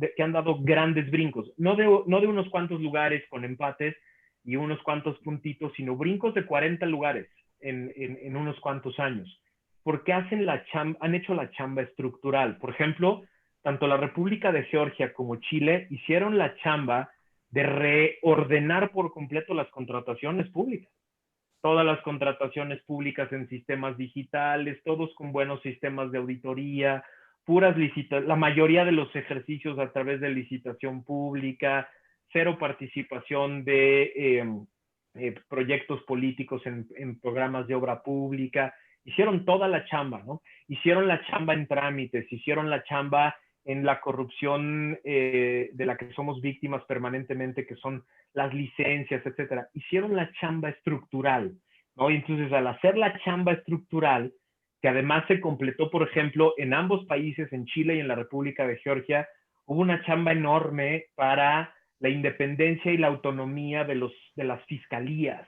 grandes brincos, no de unos cuantos lugares con empates y unos cuantos puntitos, sino brincos de 40 lugares en unos cuantos años. Porque han hecho la chamba estructural. Por ejemplo, tanto la República de Georgia como Chile hicieron la chamba de reordenar por completo las contrataciones públicas. Todas las contrataciones públicas en sistemas digitales, todos con buenos sistemas de auditoría, la mayoría de los ejercicios a través de licitación pública, cero participación de proyectos políticos en programas de obra pública. Hicieron toda la chamba, ¿no? Hicieron la chamba en trámites, hicieron la chamba en la corrupción de la que somos víctimas permanentemente, que son las licencias, etcétera. Hicieron la chamba estructural, ¿no? Y entonces, al hacer la chamba estructural, que además se completó, por ejemplo, en ambos países, en Chile y en la República de Georgia, hubo una chamba enorme para la independencia y la autonomía de las fiscalías.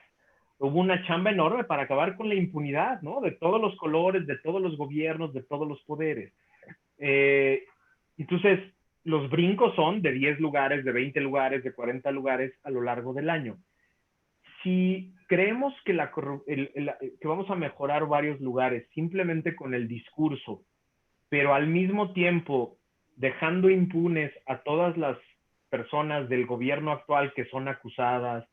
Hubo una chamba enorme para acabar con la impunidad, ¿no? De todos los colores, de todos los gobiernos, de todos los poderes. Entonces, los brincos son de 10 lugares, de 20 lugares, de 40 lugares a lo largo del año. Si creemos que vamos a mejorar varios lugares simplemente con el discurso, pero al mismo tiempo dejando impunes a todas las personas del gobierno actual que son acusadas,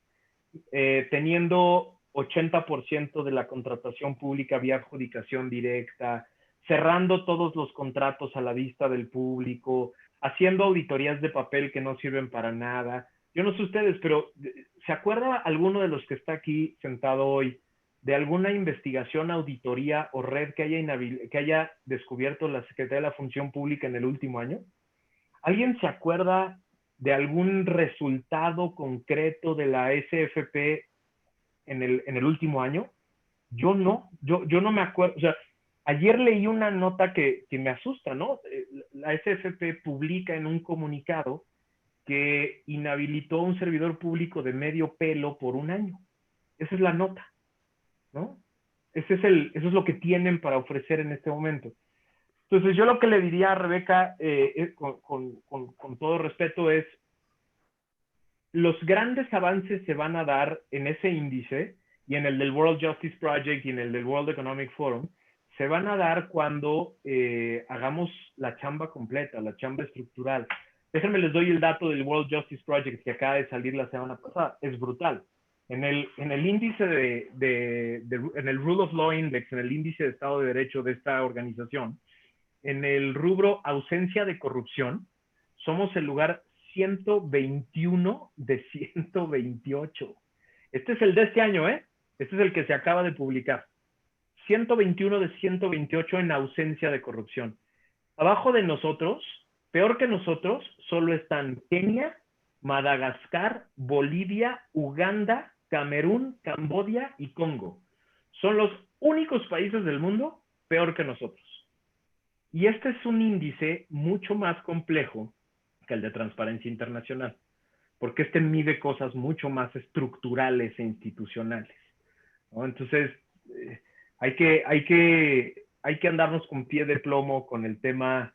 teniendo 80% de la contratación pública vía adjudicación directa, cerrando todos los contratos a la vista del público, haciendo auditorías de papel que no sirven para nada. Yo no sé ustedes, pero ¿se acuerda alguno de los que está aquí sentado hoy de alguna investigación, auditoría o red que haya descubierto la Secretaría de la Función Pública en el último año? ¿Alguien se acuerda de algún resultado concreto de la SFP en el último año? Yo no me acuerdo. O sea, ayer leí una nota que me asusta, ¿no? La SFP publica en un comunicado que inhabilitó a un servidor público de medio pelo por un año. Esa es la nota, ¿no? Eso es lo que tienen para ofrecer en este momento. Entonces, yo lo que le diría a Rebeca, con todo respeto, es los grandes avances se van a dar en ese índice y en el del World Justice Project y en el del World Economic Forum, se van a dar cuando hagamos la chamba completa, la chamba estructural. Déjenme les doy el dato del World Justice Project que acaba de salir la semana pasada. Es brutal. En el índice en el Rule of Law Index, en el índice de Estado de Derecho de esta organización, en el rubro ausencia de corrupción, somos el lugar 121 de 128. Este es el de este año, ¿eh? Este es el que se acaba de publicar. 121 de 128 en ausencia de corrupción. Abajo de nosotros, peor que nosotros, solo están Kenia, Madagascar, Bolivia, Uganda, Camerún, Camboya y Congo. Son los únicos países del mundo peor que nosotros. Y este es un índice mucho más complejo que el de Transparencia Internacional, porque este mide cosas mucho más estructurales e institucionales, ¿no? Entonces, hay que andarnos con pie de plomo con el tema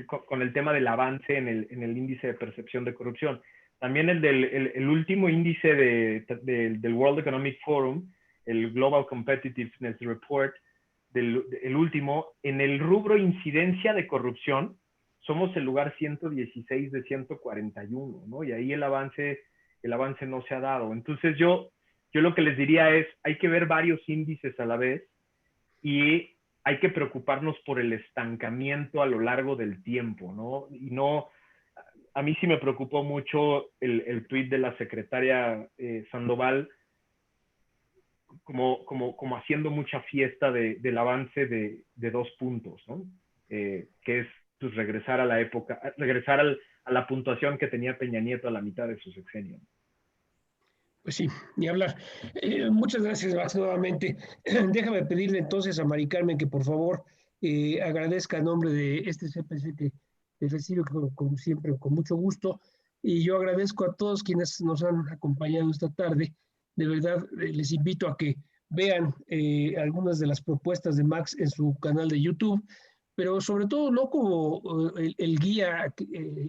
con el tema del avance en el índice de percepción de corrupción. También el último índice del World Economic Forum, el Global Competitiveness Report, el último, en el rubro incidencia de corrupción, somos el lugar 116 de 141, ¿no? Y ahí el avance no se ha dado. Entonces yo lo que les diría es, hay que ver varios índices a la vez y hay que preocuparnos por el estancamiento a lo largo del tiempo, ¿no? Y no, a mí sí me preocupó mucho el tuit de la secretaria Sandoval, como haciendo mucha fiesta del avance de 2 puntos, ¿no? Que es pues, regresar a la época, regresar a la puntuación que tenía Peña Nieto a la mitad de su sexenio. Pues sí, ni hablar. Muchas gracias, Max, nuevamente. Déjame pedirle entonces a Mari Carmen que por favor agradezca a nombre de este CPC que recibe como siempre con mucho gusto. Y yo agradezco a todos quienes nos han acompañado esta tarde. De verdad, les invito a que vean algunas de las propuestas de Max en su canal de YouTube, pero sobre todo no como el guía,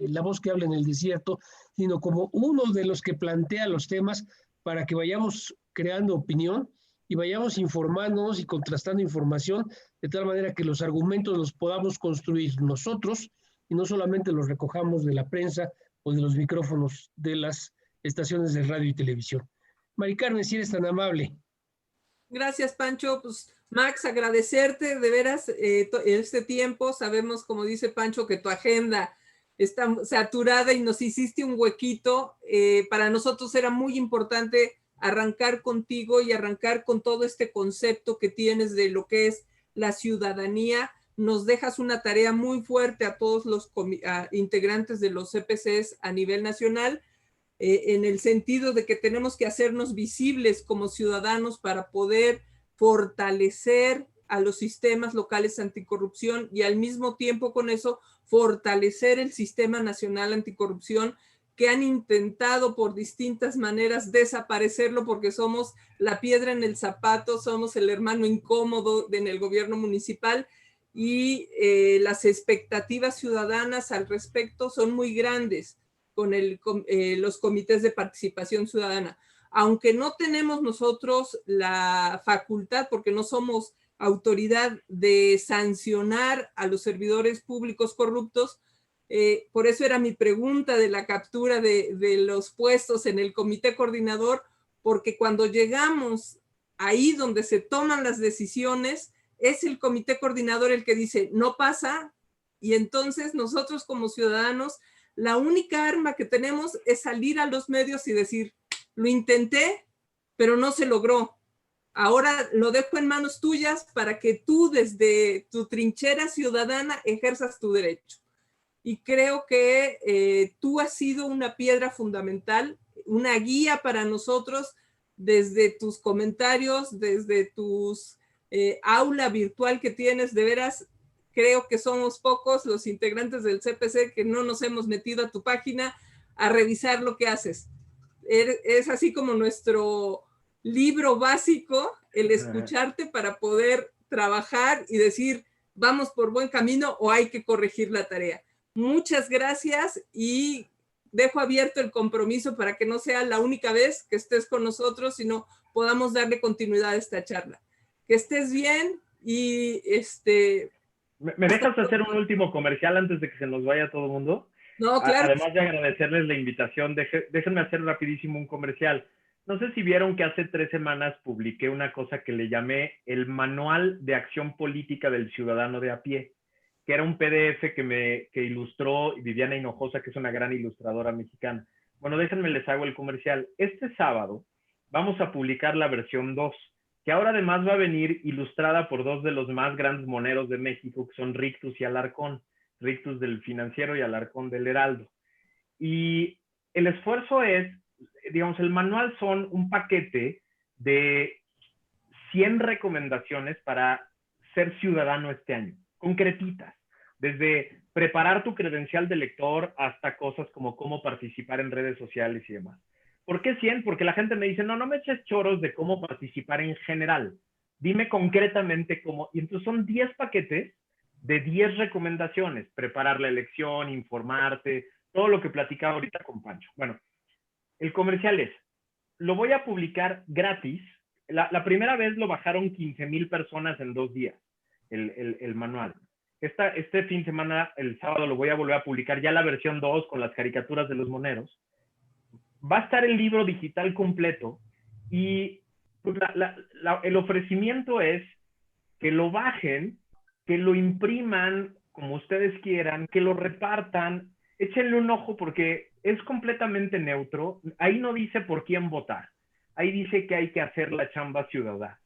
la voz que habla en el desierto, sino como uno de los que plantea los temas para que vayamos creando opinión y vayamos informándonos y contrastando información de tal manera que los argumentos los podamos construir nosotros y no solamente los recojamos de la prensa o de los micrófonos de las estaciones de radio y televisión. Mari Carmen, si eres tan amable. Gracias, Pancho. Pues, Max, agradecerte de veras este tiempo. Sabemos, como dice Pancho, que tu agenda está saturada y nos hiciste un huequito. Para nosotros era muy importante arrancar contigo y arrancar con todo este concepto que tienes de lo que es la ciudadanía. Nos dejas una tarea muy fuerte a todos los integrantes de los CPCs a nivel nacional, en el sentido de que tenemos que hacernos visibles como ciudadanos para poder fortalecer a los sistemas locales anticorrupción y al mismo tiempo con eso fortalecer el sistema nacional anticorrupción, que han intentado por distintas maneras desaparecerlo porque somos la piedra en el zapato, somos el hermano incómodo en el gobierno municipal, y las expectativas ciudadanas al respecto son muy grandes con los comités de participación ciudadana. Aunque no tenemos nosotros la facultad, porque no somos autoridad de sancionar a los servidores públicos corruptos, por eso era mi pregunta de la captura de los puestos en el comité coordinador, porque cuando llegamos ahí donde se toman las decisiones, es el comité coordinador el que dice, no pasa, y entonces nosotros como ciudadanos, la única arma que tenemos es salir a los medios y decir, lo intenté, pero no se logró. Ahora lo dejo en manos tuyas para que tú desde tu trinchera ciudadana ejerzas tu derecho. Y creo que tú has sido una piedra fundamental, una guía para nosotros desde tus comentarios, desde tus aula virtual que tienes. De veras, creo que somos pocos los integrantes del CPC que no nos hemos metido a tu página a revisar lo que haces. Es así como nuestro libro básico, el escucharte para poder trabajar y decir, vamos por buen camino o hay que corregir la tarea. Muchas gracias y dejo abierto el compromiso para que no sea la única vez que estés con nosotros, sino podamos darle continuidad a esta charla. Que estés bien y ¿Me dejas hacer un último comercial antes de que se nos vaya todo el mundo? No, claro. Además de agradecerles la invitación, déjenme hacer rapidísimo un comercial. No sé si vieron que hace 3 semanas publiqué una cosa que le llamé el Manual de Acción Política del Ciudadano de a pie, que era un PDF que ilustró Viviana Hinojosa, que es una gran ilustradora mexicana. Bueno, déjenme les hago el comercial. Este sábado vamos a publicar la versión 2, que ahora además va a venir ilustrada por 2 de los más grandes moneros de México, que son Rictus y Alarcón. Rictus del Financiero y Alarcón del Heraldo. Y el esfuerzo es, digamos, el manual son un paquete de 100 recomendaciones para ser ciudadano este año, concretitas, desde preparar tu credencial de lector hasta cosas como cómo participar en redes sociales y demás. ¿Por qué 100? Porque la gente me dice, no me eches choros de cómo participar en general, dime concretamente cómo, y entonces son 10 paquetes de 10 recomendaciones, preparar la elección, informarte, todo lo que platicaba ahorita con Pancho. Bueno, el comercial es, lo voy a publicar gratis. La primera vez lo bajaron 15,000 personas en 2 días, el manual. Este fin de semana, el sábado, lo voy a volver a publicar ya la versión 2 con las caricaturas de los moneros. Va a estar el libro digital completo y pues, el ofrecimiento es que lo bajen que lo impriman como ustedes quieran, que lo repartan, échenle un ojo porque es completamente neutro. Ahí no dice por quién votar. Ahí dice que hay que hacer la chamba ciudadana.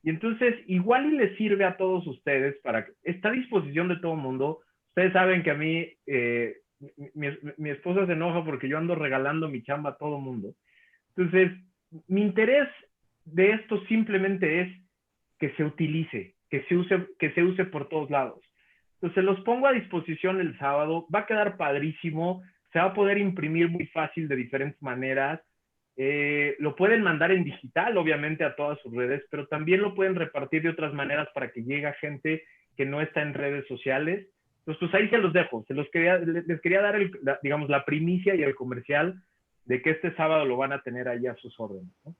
Y entonces, igual y les sirve a todos ustedes para que está a disposición de todo el mundo. Ustedes saben que a mí, mi esposa se enoja porque yo ando regalando mi chamba a todo el mundo. Entonces, mi interés de esto simplemente es que se utilice, que se use por todos lados. Entonces, los pongo a disposición el sábado. Va a quedar padrísimo. Se va a poder imprimir muy fácil de diferentes maneras. Lo pueden mandar en digital, obviamente, a todas sus redes, pero también lo pueden repartir de otras maneras para que llegue a gente que no está en redes sociales. Entonces, pues ahí se los dejo. Les quería dar, digamos, la primicia y el comercial de que este sábado lo van a tener ahí a sus órdenes, ¿no?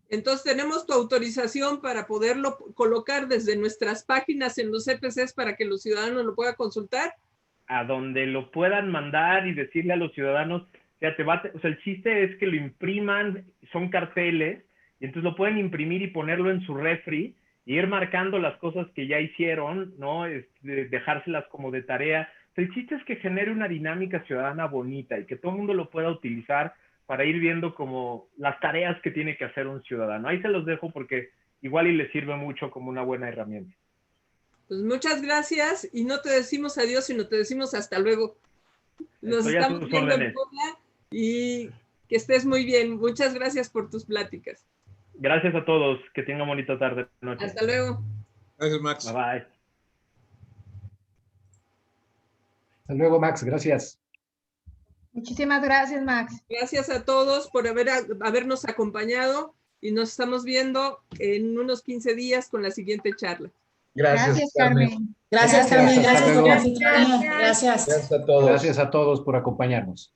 Entonces, tenemos tu autorización para poderlo colocar desde nuestras páginas en los CPCs para que los ciudadanos lo puedan consultar. A donde lo puedan mandar y decirle a los ciudadanos, fíjate, o sea, el chiste es que lo impriman, son carteles, y entonces lo pueden imprimir y ponerlo en su refri, y ir marcando las cosas que ya hicieron, ¿no? Dejárselas como de tarea. El chiste es que genere una dinámica ciudadana bonita y que todo el mundo lo pueda utilizar para ir viendo como las tareas que tiene que hacer un ciudadano. Ahí se los dejo porque igual y les sirve mucho como una buena herramienta. Pues muchas gracias y no te decimos adiós, sino te decimos hasta luego. Nos estamos viendo en Puebla y que estés muy bien. Muchas gracias por tus pláticas. Gracias a todos. Que tengan bonita tarde. Noche. Hasta luego. Gracias, Max. Bye bye. Hasta luego, Max. Gracias. Muchísimas gracias, Max. Gracias a todos por habernos acompañado y nos estamos viendo en unos 15 días con la siguiente charla. Gracias, Carmen. Gracias, Carmen. Gracias por la anfitriona. Gracias. Gracias a todos. Gracias a todos por acompañarnos.